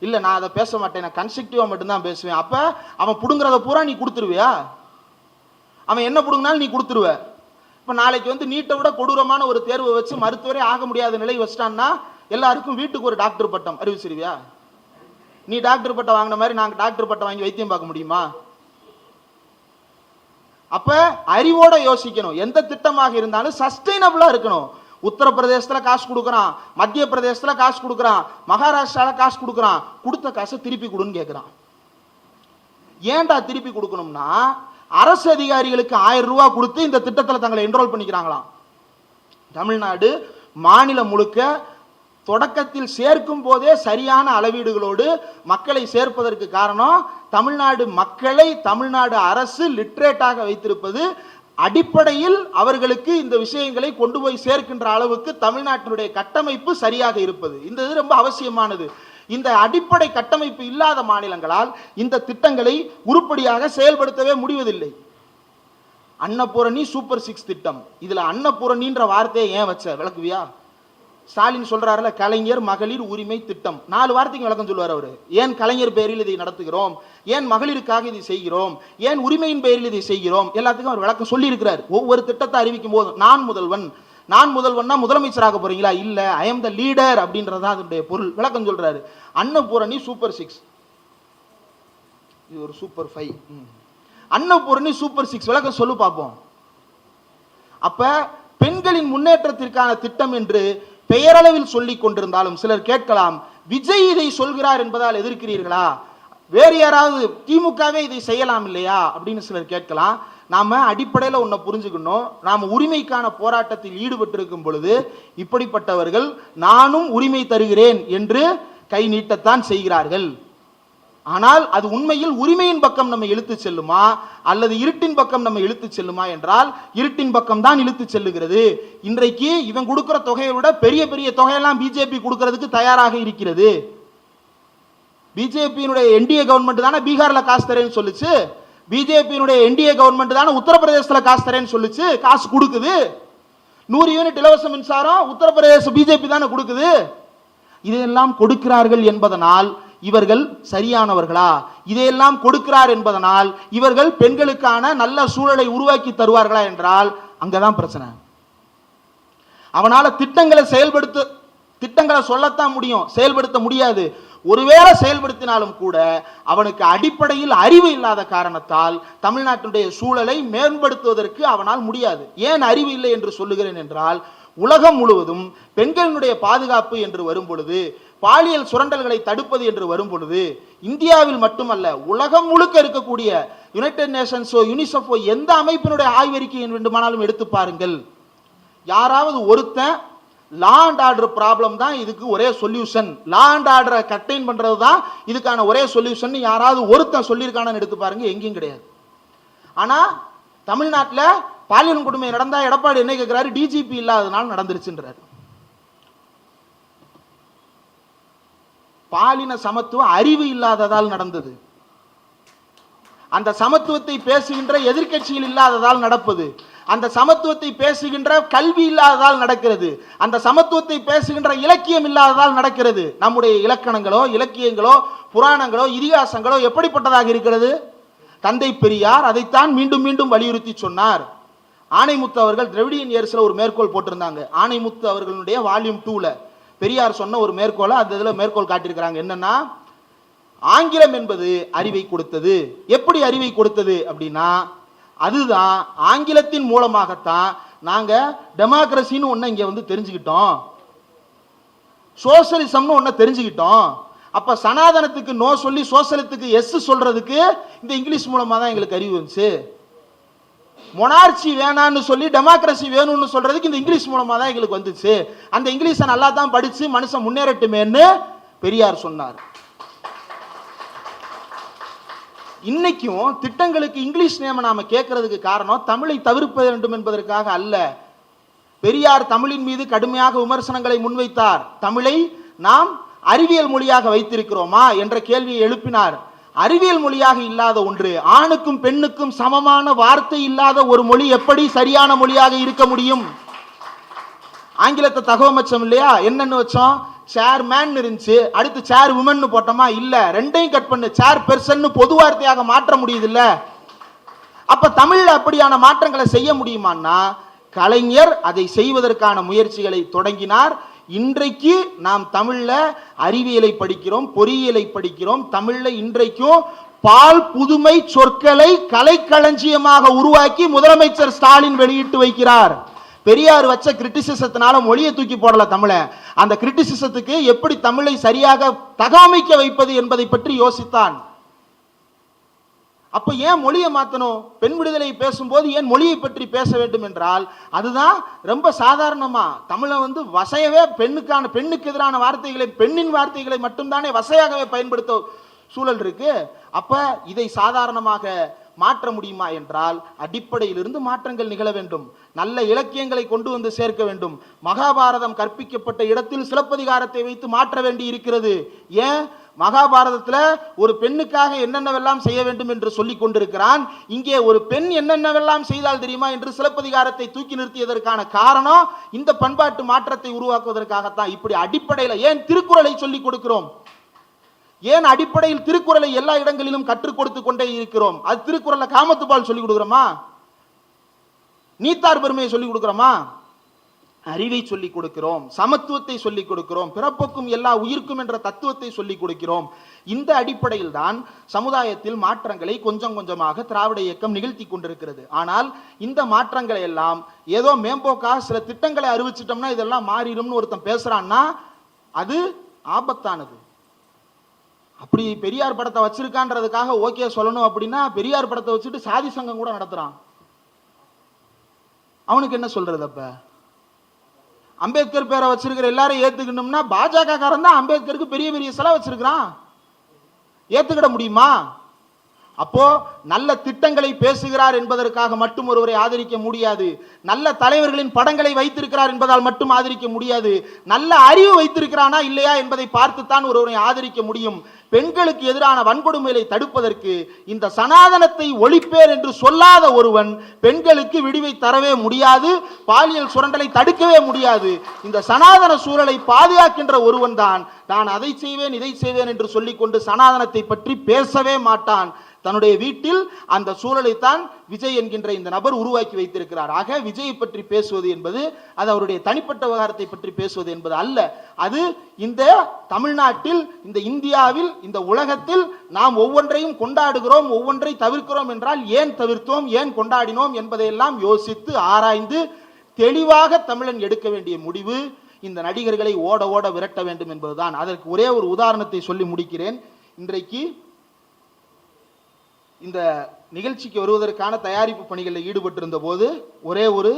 இல்ல நான் அதை பேச மாட்டேன், நான் கன்ஸ்ட்ரக்டிவா மட்டும்தான் பேசுவேன். அப்ப அவன் புடுங்குறத பூரா நீ கொடுத்துருவியா? அவன் என்ன புடுங்கினாலும் நீ கொடுத்துருவ. இப்ப நாளைக்கு வந்து நீட்டை விட கொடூரமான ஒரு தேர்வை வச்சு மருத்துவரே ஆக முடியாத நிலை வச்சிட்டான்னா எல்லாருக்கும் வீட்டுக்கு ஒரு டாக்டர் பட்டம் அறிவிச்சிருவியா? நீ டாக்டர் பட்டம் வாங்கின மாதிரி நாங்க டாக்டர் பட்டம் வாங்கி வைத்தியம் பார்க்க முடியுமா? அப்ப அறிவோட யோசிக்கணும். எந்த திட்டமாக இருந்தாலும் சஸ்டைனபிளா இருக்கணும். உத்தரப்பிரதேசத்துல காசு கொடுக்கறான், மத்திய பிரதேசத்துல காசு கொடுக்கறான், மகாராஷ்டிரால காசு கொடுக்கறான், கொடுத்த காசை திருப்பி கொடுன்னு கேட்கிறான். ஏன்டா திருப்பி கொடுக்கணும்னா அரசு அதிகாரிகளுக்கு 1000 ரூபாய் கொடுத்து இந்த திட்டத்தில் தங்களை என்ரோல் பண்ணிக்கிறாங்களாம். தமிழ்நாடு மாநிலம் முழுக்க தொடக்கத்தில் சேர்க்கும் போதே சரியான அளவீடுகளோடு மக்களை சேர்ப்பதற்கு காரணம் தமிழ்நாடு மக்களை தமிழ்நாடு அரசு லிட்ரேட்டாக வைத்திருப்பது. அடிப்படையில் அவர்களுக்கு இந்த விஷயங்களை கொண்டு போய் சேர்க்கின்ற அளவுக்கு தமிழ்நாட்டினுடைய கட்டமைப்பு சரியாக இருப்பது. இந்த இது ரொம்ப அவசியமானது. இந்த அடிப்படை கட்டமைப்பு இல்லாத மாநிலங்களால் இந்த திட்டங்களை உருப்படியாக செயல்படுத்தவே முடிவதில்லை. அன்னபூரணி சூப்பர் 6 திட்டம், இதுல அன்னபூரணின்ற வார்த்தையை ஏன் வச்ச விளக்குவியா? ஸ்டாலின் சொல்றாருல கலைஞர் மகளிர் உரிமை திட்டம், 4 வார்த்தைக்கு விளக்கம் சொல்லுவார் அவரு. ஏன் கலைஞர் பெயரில் இதை நடத்துகிறோம், ஏன் மகளிருக்காக இதை செய்கிறோம், ஏன் உரிமையின் பெயரில் இதை செய்கிறோம், எல்லாத்துக்கும் அவர் விளக்கம் சொல்லி இருக்கிறார். ஒவ்வொரு திட்டத்தை அறிவிக்கும் போது நான் முதல்வன்னா முதலமைச்சராக போறீங்களா? இல்ல, ஐ எம் த லீடர் அப்படின்றதா அதனுடைய பொருள். விளக்கம் சொல்றாரு. அன்னபூரணி சூப்பர் 6, இது ஒரு சூப்பர் 5. அன்னபூரணி சூப்பர் 6 விளக்கம் சொல்லு பார்ப்போம். அப்ப பெண்களின் முன்னேற்றத்திற்கான திட்டம் என்று பெயரளவில் சொல்லிக் கொண்டிருந்தாலும் சிலர் கேட்கலாம், விஜய் இதை சொல்கிறார் என்பதால் எதிர்க்கிறீர்களா? வேறு யாராவது திமுகவே இதை செய்யலாம் இல்லையா அப்படின்னு சிலர் கேட்கலாம். நாம அடிப்படையில் ஒன்ன புரிஞ்சுக்கணும். நாம உரிமைக்கான போராட்டத்தில் ஈடுபட்டிருக்கும் பொழுது இப்படிப்பட்டவர்கள் நானும் உரிமை தருகிறேன் என்று கை நீட்டத்தான் செய்கிறார்கள். ஆனால் அது உண்மையில் உரிமையின் பக்கம் நம்ம இழுத்து செல்லுமா அல்லது இருட்டின் பக்கம் நம்ம இழுத்து செல்லுமா என்றால் இருட்டின் பக்கம் தான் இழுத்து செல்லுகிறது. இன்றைக்கு இவன் கொடுக்கிற தொகையை விட பெரிய பெரிய தொகையெல்லாம் பிஜேபி கொடுக்கிறதுக்கு தயாராக இருக்கிறது. பிஜேபியினுடைய என்டிஏ கவர்மெண்ட் தானே பீகார்ல காசு தரேன்னு சொல்லுச்சு, பிஜேபியினுடைய என்டிஏ கவர்மெண்ட் தானே உத்தரப்பிரதேசத்துல காசு தரேன்னு சொல்லுச்சு, காசு கொடுக்குது. 100 யூனிட் இலவச மின்சாரம் உத்தரப்பிரதேச பிஜேபி தானே கொடுக்குது. இதையெல்லாம் கொடுக்கிறார்கள் என்பதனால் இவர்கள் சரியானவர்களா? இதையெல்லாம் கொடுக்கிறார் என்பதனால் இவர்கள் பெண்களுக்கான நல்ல சூழலை உருவாக்கி தருவார்களா என்றால் அங்கதான் பிரச்சனை. அவனால திட்டங்களை சொல்லத்தான் முடியும், செயல்படுத்த முடியாது. ஒருவேளை செயல்படுத்தினாலும் கூட அவனுக்கு அடிப்படையில் அறிவு இல்லாத காரணத்தால் தமிழ்நாட்டினுடைய சூழலை மேம்படுத்துவதற்கு அவனால் முடியாது. ஏன் அறிவு இல்லை என்று சொல்லுகிறேன் என்றால், உலகம் முழுவதும் பெண்களுடைய பாதுகாப்பு என்று வரும் பொழுது, பாலியல் சுரண்டல்களை தடுப்பது என்று வரும் பொழுது, இந்தியாவில் மட்டுமல்ல உலகம் முழுக்க இருக்கக்கூடிய யுனைடெட் நேஷன்ஸோ யுனிசெஃபோ எந்த அமைப்பினுடைய ஆய்வறிக்கையை வேண்டுமானாலும் எடுத்து பாருங்கள். யாராவது ஒருத்தன் லா அண்ட் ஆர்டர் ப்ராப்ளம் தான் இதுக்கு ஒரே சொல்யூஷன், லா அண்ட் ஆர்டரை கட்டைன் பண்றது தான் இதுக்கான ஒரே சொல்யூஷன் யாராவது ஒருத்தன் சொல்லியிருக்கானு எடுத்து பாருங்க, எங்கேயும் கிடையாது. ஆனா தமிழ்நாட்டில் பாலியல் கொடுமை நடந்தா எடப்பாடி என்ன கேட்கிறாரு, டிஜிபி இல்லாதனால நடந்துருச்சுன்றாரு. பாலின சமத்துவம் அறிவு இல்லாததால் நடந்தது. அந்த சமத்துவத்தை பேசுகின்ற எதிர்க்கட்சியில் இல்லாததால் நடப்பது, அந்த சமத்துவத்தை பேசுகின்ற கல்வி இல்லாததால் நடக்கிறது, அந்த சமத்துவத்தை பேசுகின்ற இலக்கியம் இல்லாததால் நடக்கிறது. நம்முடைய இலக்கணங்களோ இலக்கியங்களோ புராணங்களோ இதிகாசங்களோ எப்படிப்பட்டதாக இருக்கிறது? தந்தை பெரியார் அதைத்தான் மீண்டும் மீண்டும் வலியுறுத்தி சொன்னார். ஆணைமுத்து அவர்கள் திராவிடியன் இயர்ஸ்ல ஒரு மேற்கோள் போட்டிருந்தாங்க. ஆணைமுத்து அவர்களுடைய வால்யூம் 2ல பெரியார் சொன்ன ஒரு மேற்கோளை அந்த இதில் மேற்கோள் காட்டியிருக்கிறாங்க. என்னன்னா, ஆங்கிலம் என்பது அறிவை கொடுத்தது. எப்படி அறிவை கொடுத்தது அப்படின்னா, அதுதான் ஆங்கிலத்தின் மூலமாகத்தான் நாங்க டெமோக்ரஸின்னு ஒண்ணு இங்க வந்து தெரிஞ்சுக்கிட்டோம், சோசியலிசம்னு ஒண்ணு தெரிஞ்சுக்கிட்டோம். அப்ப சனாதனத்துக்கு நோ சொல்லி சோசியலிசத்துக்கு எஸ் சொல்றதுக்கு இந்த இங்கிலீஷ் மூலமா தான் எங்களுக்கு அறிவு வந்துச்சு. மொனார்ச்சி வேணான்னு சொல்லி டெமோக்ரஸி வேணும்னு சொல்றதுக்கு இந்த இங்கிலீஷ் மூலமா தான் எங்களுக்கு வந்துச்சு. அந்த இங்கிலீஷை நல்லா தான் படிச்சு மனுஷன் முன்னேறட்டுமேன்னு பெரியார் சொன்னார். இன்னைக்கும் திட்டங்களுக்கு இங்கிலீஷ் நேம நாம கேட்கறதுக்கு காரணம் தமிழை தவிர்க்க வேண்டும் என்பதற்காக அல்ல. பெரியார் தமிழின் மீது கடுமையாக விமர்சனங்களை முன்வைத்தார். தமிழை நாம் அறிவியல் மொழியாக வைத்திருக்கிறோமா என்ற கேள்வியை எழுப்பினார். அறிவியல் மொழியாக இல்லாத ஒன்று, ஆணுக்கும் பெண்ணுக்கும் சமமான வார்த்தை இல்லாத ஒரு மொழி எப்படி சரியான மொழியாக இருக்க முடியும்? ஆங்கிலத்தை தகவமைச்சோம் இல்லையா? என்னன்னு வச்சோம்? சேர்மேன் இருந்துச்சு, அடுத்து சேர் உமன் போட்டோமா? இல்ல, ரெண்டையும் கட் பண்ணு, சேர் பெர்சன் பொது வார்த்தையாக மாற்ற முடியுது இல்ல? அப்ப தமிழ்ல அப்படியான மாற்றங்களை செய்ய முடியுமான்னா, கலைஞர் அதை செய்வதற்கான முயற்சிகளை தொடங்கினார். இன்றைக்கு நாம் தமிழ்ல அறிவியலை படிக்கிறோம், பொறியியலை படிக்கிறோம். தமிழ்ல இன்றைக்கும் பால் புதுமை சொற்களை கலைக்களஞ்சியமாக உருவாக்கி முதலமைச்சர் ஸ்டாலின் வெளியிட்டு வைக்கிறார். பெரியார் வச்ச கிரிட்டிசிசத்தினால மொழியை தூக்கி போடல தமிழ, அந்த கிரிட்டிசிசத்துக்கு எப்படி தமிழை சரியாக தகவமைக்க வைப்பது என்பதை பற்றி யோசித்தான். அப்ப ஏன் மொழியை மாத்தணும்? பெண் விடுதலை பேசும்போது ஏன் மொழியை பற்றி பேச வேண்டும் என்றால், அதுதான் ரொம்ப சாதாரணமா தமிழை வசையவே பெண்ணுக்கு எதிரான வார்த்தைகளை, பெண்ணின் வார்த்தைகளை மட்டும்தானே வசையாகவே பயன்படுத்த சூழல் இருக்கு. அப்ப இதை சாதாரணமாக மாற்ற முடியுமா என்றால், அடிப்படையிலிருந்து மாற்றங்கள் நிகழ வேண்டும். நல்ல இலக்கியங்களை கொண்டு வந்து சேர்க்க வேண்டும். மகாபாரதம் கற்பிக்கப்பட்ட இடத்தில் சிலப்பதிகாரத்தை வைத்து மாற்ற வேண்டி இருக்கிறது. ஏன்? மகாபாரதத்துல ஒரு பெண்ணுக்காக என்னென்னவெல்லாம் செய்ய வேண்டும் என்று சொல்லிக் கொண்டிருக்கிறான். இங்கே ஒரு பெண் என்னென்னவெல்லாம் செய்தால் தெரியுமா என்று சிலப்பதிகாரத்தை தூக்கி நிறுத்தியதற்கான காரணம் இந்த பண்பாட்டு மாற்றத்தை உருவாக்குவதற்காகத்தான். இப்படி அடிப்படையில் ஏன் திருக்குறளை சொல்லிக் கொடுக்கிறோம்? ஏன் அடிப்படையில் திருக்குறளை எல்லா இடங்களிலும் கற்றுக் கொடுத்து கொண்டே இருக்கிறோம்? அது திருக்குறளை காமத்துப்பால் சொல்லிக் கொடுக்கிறோமா? நீத்தார் பெருமையை சொல்லிக் கொடுக்கிறோமா? அறிவை சொல்லிக் கொடுக்கிறோம், சமத்துவத்தை சொல்லிக் கொடுக்கிறோம், பிறப்புக்கும் எல்லா உயிர்க்கும் என்ற தத்துவத்தை சொல்லிக் கொடுக்கிறோம். இந்த அடிப்படையில் தான் சமுதாயத்தில் மாற்றங்களை கொஞ்சம் கொஞ்சமாக திராவிட இயக்கம் நிகழ்த்தி கொண்டிருக்கிறது. ஆனால் இந்த மாற்றங்களை எல்லாம் ஏதோ மேம்போக்காக சில திட்டங்களை அறிவிச்சிட்டோம்னா இதெல்லாம் மாறிடும்னு ஒருத்தன் பேசுறான்னா அது ஆபத்தானது. அப்படி பெரியார் படத்தை வச்சிருக்கான்றதுக்காக ஓகே சொல்லணும் அப்படின்னா, பெரியார் படத்தை வச்சுட்டு சாதி சங்கம் கூட நடத்துறான். அவனுக்கு என்ன சொல்றது? அப்ப அம்பேத்கர் பேரை வச்சிருக்கிற எல்லாரும் ஏத்துக்கணும்னா, பாஜக காரன் தான் அம்பேத்கருக்கு பெரிய பெரிய சிலை வச்சிருக்கிறான், ஏத்துக்கிட முடியுமா? அப்போ நல்ல திட்டங்களை பேசுகிறார் என்பதற்காக மட்டும் ஒருவரை ஆதரிக்க முடியாது. நல்ல தலைவர்களின் படங்களை வைத்திருக்கிறார் என்பதால் மட்டும் ஆதரிக்க முடியாது. நல்ல அறிவு வைத்திருக்கிறானா இல்லையா என்பதை பார்த்துத்தான் ஒருவரை ஆதரிக்க முடியும். பெண்களுக்கு எதிரான வன்கொடுமைகளை தடுப்பதற்கு இந்த சனாதனத்தை ஒழிப்பேர் என்று சொல்லாத ஒருவன் பெண்களுக்கு விடிவை தரவே முடியாது, பாலியல் சுரண்டலை தடுக்கவே முடியாது. இந்த சனாதன சூழலை பாதுகாக்கின்ற ஒருவன் தான் நான் அதை செய்வேன் இதை செய்வேன் என்று சொல்லிக்கொண்டு சனாதனத்தை பற்றி பேசவே மாட்டான். தன்னுடைய வீட்டில் அந்த சூழலைத்தான் விஜய் என்கின்ற இந்த நபர் உருவாக்கி வைத்திருக்கிறார். ஆக விஜயை பற்றி பேசுவது என்பது அது அவருடைய தனிப்பட்ட விவகாரத்தை பற்றி பேசுவது என்பது அல்ல. அது இந்த தமிழ்நாட்டில், இந்த இந்தியாவில், இந்த உலகத்தில் நாம் ஒவ்வொன்றையும் கொண்டாடுகிறோம், ஒவ்வொன்றை தவிர்க்கிறோம் என்றால் ஏன் தவிர்த்தோம், ஏன் கொண்டாடினோம் என்பதையெல்லாம் யோசித்து ஆராய்ந்து தெளிவாக தமிழன் எடுக்க வேண்டிய முடிவு இந்த நடிகர்களை ஓட ஓட விரட்ட வேண்டும் என்பதுதான். அதற்கு ஒரே ஒரு உதாரணத்தை சொல்லி முடிக்கிறேன். இன்றைக்கு இந்த நிகழ்ச்சிக்கு வருவதற்கான தயாரிப்பு பணிகளில் ஈடுபட்டிருந்த போது ஒரே ஒரு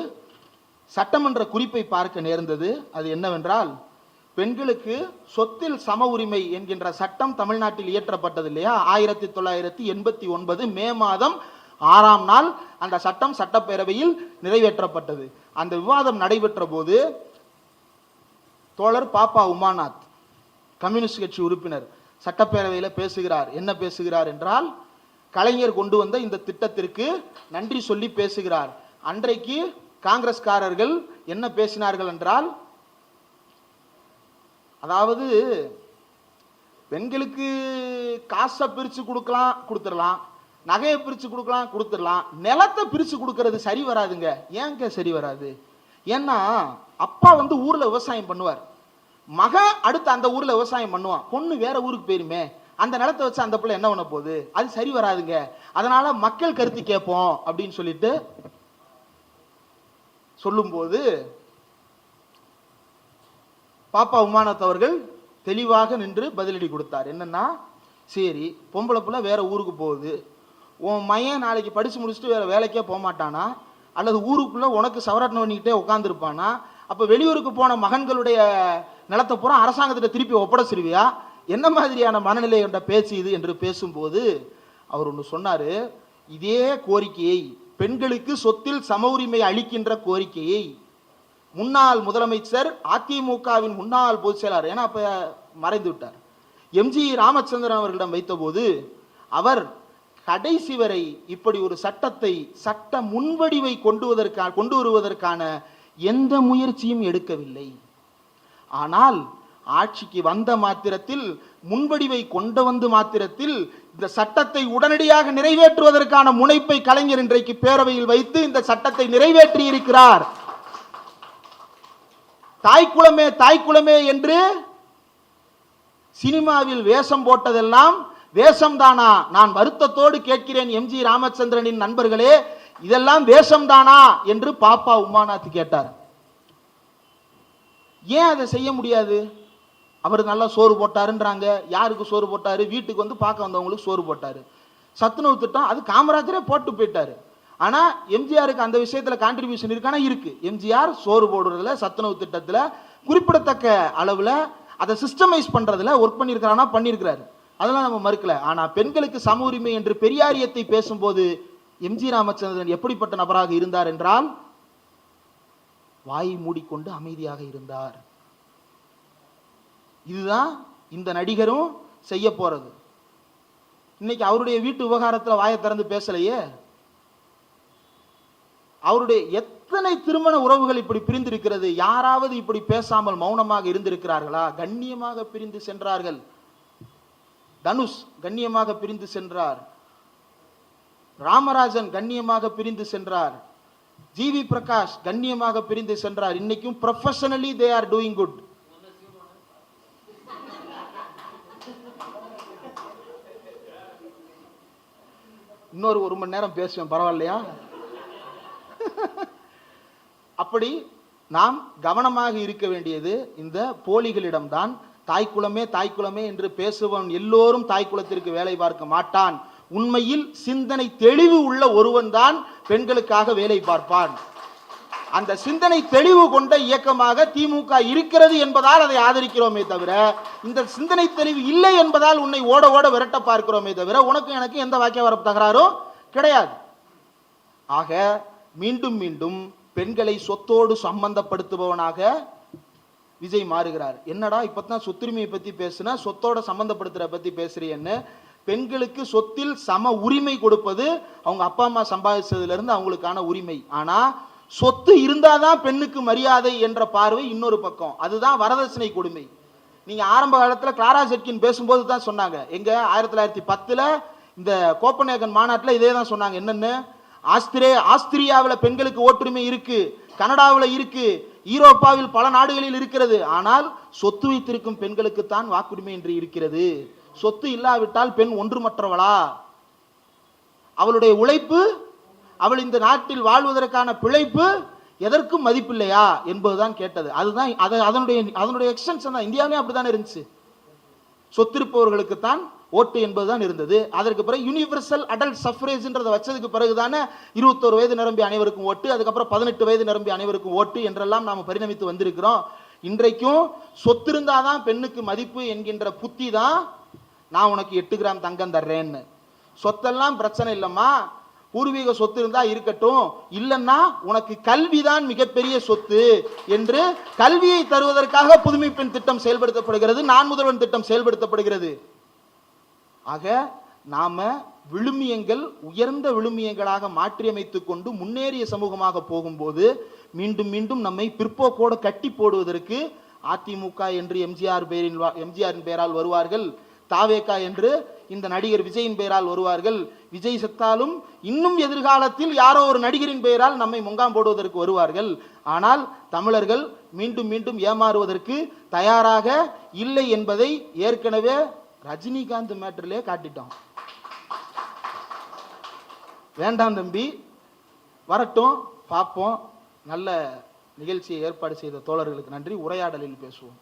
சட்டமன்ற குறிப்பை பார்க்க நேர்ந்தது. அது என்னவென்றால், பெண்களுக்கு சொத்தில் சம உரிமை என்கின்ற சட்டம் தமிழ்நாட்டில் இயற்றப்பட்டது இல்லையா? 1989 மே மாதம் 6ஆம் நாள் அந்த சட்டம் சட்டப்பேரவையில் நிறைவேற்றப்பட்டது. அந்த விவாதம் நடைபெற்ற போது தோழர் பாப்பா உமாநாத், கம்யூனிஸ்ட் கட்சி உறுப்பினர், சட்டப்பேரவையில் பேசுகிறார். என்ன பேசுகிறார் என்றால், கலைஞர் கொண்டு வந்த இந்த திட்டத்திற்கு நன்றி சொல்லி பேசுகிறார். அன்றைக்கு காங்கிரஸ்காரர்கள் என்ன பேசினார்கள் என்றால், அதாவது பெண்களுக்கு காசை பிரிச்சு கொடுத்துடலாம், நகையை பிரிச்சு கொடுத்துடலாம், நிலத்தை பிரிச்சு கொடுக்கறது சரி வராதுங்க. ஏங்க சரி வராது? ஏன்னா அப்பா ஊர்ல விவசாயம் பண்ணுவார், மகன் அடுத்து அந்த ஊர்ல விவசாயம் பண்ணுவான், பொண்ணு வேற ஊருக்கு போயிருமே, அந்த நிலத்தை வச்சு அந்த பிள்ளை என்ன பண்ண போகுது? அது சரி வராதுங்க. அதனால மக்கள் கருத்து கேட்போம் அப்படின்னு சொல்லிட்டு சொல்லும்போது பாப்பா உமாநாத் அவர்கள் தெளிவாக நின்று பதிலடி கொடுத்தார். என்னன்னா, சரி பொம்பளை பிள்ளை வேற ஊருக்கு போகுது, உன் மையன் நாளைக்கு படிச்சு முடிச்சுட்டு வேற வேலைக்கே போக மாட்டானா, அல்லது ஊருக்குள்ள உனக்கு சவரட்னம் பண்ணிக்கிட்டே உட்காந்துருப்பானா? அப்ப வெளியூருக்கு போன மகன்களுடைய நிலத்தை பூரா அரசாங்கத்திட்ட திருப்பி ஒப்படைச்சிருவியா? என்ன மாதிரியான மனநிலை என்ற பேச்சு இது என்று பேசும்போது அவர் ஒன்று சொன்னாரு. இதே கோரிக்கையை, பெண்களுக்கு சொத்தில் சம உரிமை அளிக்கின்ற கோரிக்கையை முன்னாள் முதலமைச்சர், அதிமுகவின் முன்னாள் பொதுச் செயலாளர், ஏன்னா அப்ப மறைந்து விட்டார், எம்ஜி ராமச்சந்திரன் அவர்களிடம் வைத்த போது அவர் கடைசி வரை இப்படி ஒரு சட்டத்தை சட்ட முன்வடிவை கொண்டு வருவதற்கான எந்த முயற்சியும் எடுக்கவில்லை. ஆனால் ஆட்சிக்கு வந்த மாத்திரத்தில், முன்வடிவை கொண்டு வந்து மாத்திரத்தில் இந்த சட்டத்தை உடனடியாக நிறைவேற்றுவதற்கான முனைப்பை கலைஞர் இன்றைக்கு பேரவையில் வைத்து இந்த சட்டத்தை நிறைவேற்றி இருக்கிறார். தாய்க்குளமே தாய்க்குளமே என்று சினிமாவில் வேஷம் போட்டதெல்லாம் வேஷம்தானா? நான் வருத்தத்தோடு கேட்கிறேன், எம்ஜி ராமச்சந்திரனின் நண்பர்களே, இதெல்லாம் வேஷம்தானா என்று பாப்பா உமாநாத் கேட்டார். ஏன் அதை செய்ய முடியாது? அவர் நல்லா சோறு போட்டாருன்றாங்க. யாருக்கு சோறு போட்டாரு? வீட்டுக்கு வந்து பார்க்க வந்தவங்களுக்கு சோறு போட்டாரு. சத்துணவு திட்டம் அது காமராஜரே போட்டு போயிட்டாரு. ஆனா எம்ஜிஆருக்கு அந்த விஷயத்துல கான்ட்ரிபியூஷன் இருக்கானா? இருக்கு. எம்ஜிஆர் சோறு போடுறதுல, சத்துணவு திட்டத்துல குறிப்பிடத்தக்க அளவுல அதை சிஸ்டமைஸ் பண்றதுல ஒர்க் பண்ணியிருக்கிறானா? பண்ணியிருக்கிறாரு. அதெல்லாம் நம்ம மறுக்கல. ஆனா பெண்களுக்கு சம உரிமை என்று பெரியாரியத்தை பேசும்போது எம்ஜி ராமச்சந்திரன் எப்படிப்பட்ட நபராக இருந்தார் என்றால், வாய் மூடிக்கொண்டு அமைதியாக இருந்தார். இதுதான் இந்த நடிகரும் செய்ய போறது. இன்னைக்கு அவருடைய வீட்டு விவகாரத்தில் வாயை திறந்து பேசலையே. அவருடைய எத்தனை திருமண உறவுகள் இப்படி பிரிந்திருக்கிறது? யாராவது இப்படி பேசாமல் மௌனமாக இருந்திருக்கிறார்களா? கண்ணியமாக பிரிந்து சென்றார்கள். தனுஷ் கண்ணியமாக பிரிந்து சென்றார். ராமராஜன் கண்ணியமாக பிரிந்து சென்றார். ஜிவி பிரகாஷ் கண்ணியமாக பிரிந்து சென்றார். இன்னைக்கும் professionally they are doing good. இன்னொரு 1 மணி நேரம் பேசுவேன், பரவாயில்லையா? அப்படி நாம் கவனமாக இருக்க வேண்டியது இந்த போலிகளிடம்தான். தாய்க்குளமே தாய்க்குளமே என்று பேசுவன் எல்லோரும் தாய்க்குளத்திற்கு வேலை பார்க்க மாட்டான். உண்மையில் சிந்தனை தெளிவு உள்ள ஒருவன் தான் பெண்களுக்காக வேலை பார்ப்பான். அந்த சிந்தனை தெளிவு கொண்ட இயக்கமாக திமுக இருக்கிறது என்பதால் அதை ஆதரிக்கிறோமே தவிர, இந்த சிந்தனை தெளிவு இல்லை என்பதால் உன்னை ஓட ஓட விரட்ட பார்க்கிறோமே தவிர, உனக்கு எனக்கு எந்த வாக்கிய வரப்பு தகராறும் கிடையாது. ஆக மீண்டும் மீண்டும் பெண்களை சொத்தோடு சம்பந்தப்படுத்துபவனாக விஜய் மாறுகிறார். என்னடா இப்பதான் சொத்துரிமையை பத்தி பேசுன, சொத்தோட சம்பந்தப்படுத்துற பத்தி பேசுறீன்னு. பெண்களுக்கு சொத்தில் சம உரிமை கொடுப்பது அவங்க அப்பா அம்மா சம்பாதிச்சதுல இருந்து அவங்களுக்கான உரிமை. ஆனா சொத்து இருந்தாதான் பெண்ணுக்கு மரியாதை என்ற பார்வை இன்னொரு பக்கம். அதுதான் வரதட்சணை கொடுமை. நீங்க ஆரம்ப காலத்துல கிளாரா ஜெட்கின் பேசும்போது தான் சொன்னாங்க. எங்க 1910 இந்த கோப்பனேகன் மாநாட்டில் இதே தான் சொன்னாங்க. என்னன்னு, ஆஸ்திரியாவில் பெண்களுக்கு ஓட்டுரிமை இருக்கு, கனடாவில் இருக்கு, ஈரோப்பாவில் பல நாடுகளில் இருக்கிறது. ஆனால் சொத்து வைத்திருக்கும் பெண்களுக்கு தான் வாக்குரிமை என்று இருக்கிறது. சொத்து இல்லாவிட்டால் பெண் ஒன்றுமற்றவளா? அவளுடைய உழைப்பு, அவள் இந்த நாட்டில் வாழ்வதற்கான பிழைப்பு எதற்கும் மதிப்பில்லையா என்பதுதான் கேட்டது. அதுதான் அதனுடைய எக்ஸ்டென்ஷன் தான். இந்தியாவிலே அப்படிதான் இருந்துச்சு. சொத்திருப்பவர்களுக்கு தான் ஓட்டு என்பதுதான் இருந்தது. அதற்கு பிறகு யூனிவர்சல் அடல்ட் சஃப்ரேஜ்ன்றதை வச்சதுக்கு பிறகுதானே 21 வயது நிரம்பி அனைவருக்கும் ஓட்டு, அதுக்கப்புறம் 18 வயது நிரம்பி அனைவருக்கும் ஓட்டு என்றெல்லாம் நாம் பரிணமித்து வந்திருக்கிறோம். இன்றைக்கும் சொத்து இருந்தாதான் பெண்ணுக்கு மதிப்பு என்கின்ற புத்தி தான் நான் உனக்கு 8 கிராம் தங்கம் தர்றேன்னு. சொத்தெல்லாம் பிரச்சனை இல்லம்மா, பூர்வீக சொத்து இருந்தா இருக்கட்டும், இல்லைன்னா உனக்கு கல்விதான் மிகப்பெரிய சொத்து என்று கல்வியை தருவதற்காக புதுமை பெண் திட்டம் செயல்படுத்தப்படுகிறது, நான் முதல்வன் திட்டம் செயல்படுத்தப்படுகிறது. ஆக நாம விழுமியங்கள் உயர்ந்த விழுமியங்களாக மாற்றியமைத்துக் கொண்டு முன்னேறிய சமூகமாக போகும்போது மீண்டும் மீண்டும் நம்மை பிற்போக்கோடு கட்டி போடுவதற்கு அதிமுக என்று எம்ஜிஆரின் பெயரால் வருவார்கள், தாவேகா என்று இந்த நடிகர் விஜயின் பெயரால் வருவார்கள். விஜய் செத்தாலும் இன்னும் எதிர்காலத்தில் யாரோ ஒரு நடிகரின் பெயரால் நம்மை முகாம் போடுவதற்கு வருவார்கள். ஆனால் தமிழர்கள் மீண்டும் மீண்டும் ஏமாறுவதற்கு தயாராக இல்லை என்பதை ஏற்கனவே ரஜினிகாந்த் மேட்டரிலே காட்டிட்டோம். வேண்டாம் தம்பி, வரட்டும், பார்ப்போம். நல்ல நிகழ்ச்சியை ஏற்பாடு செய்த தோழர்களுக்கு நன்றி. உரையாடலில் பேசுவோம்.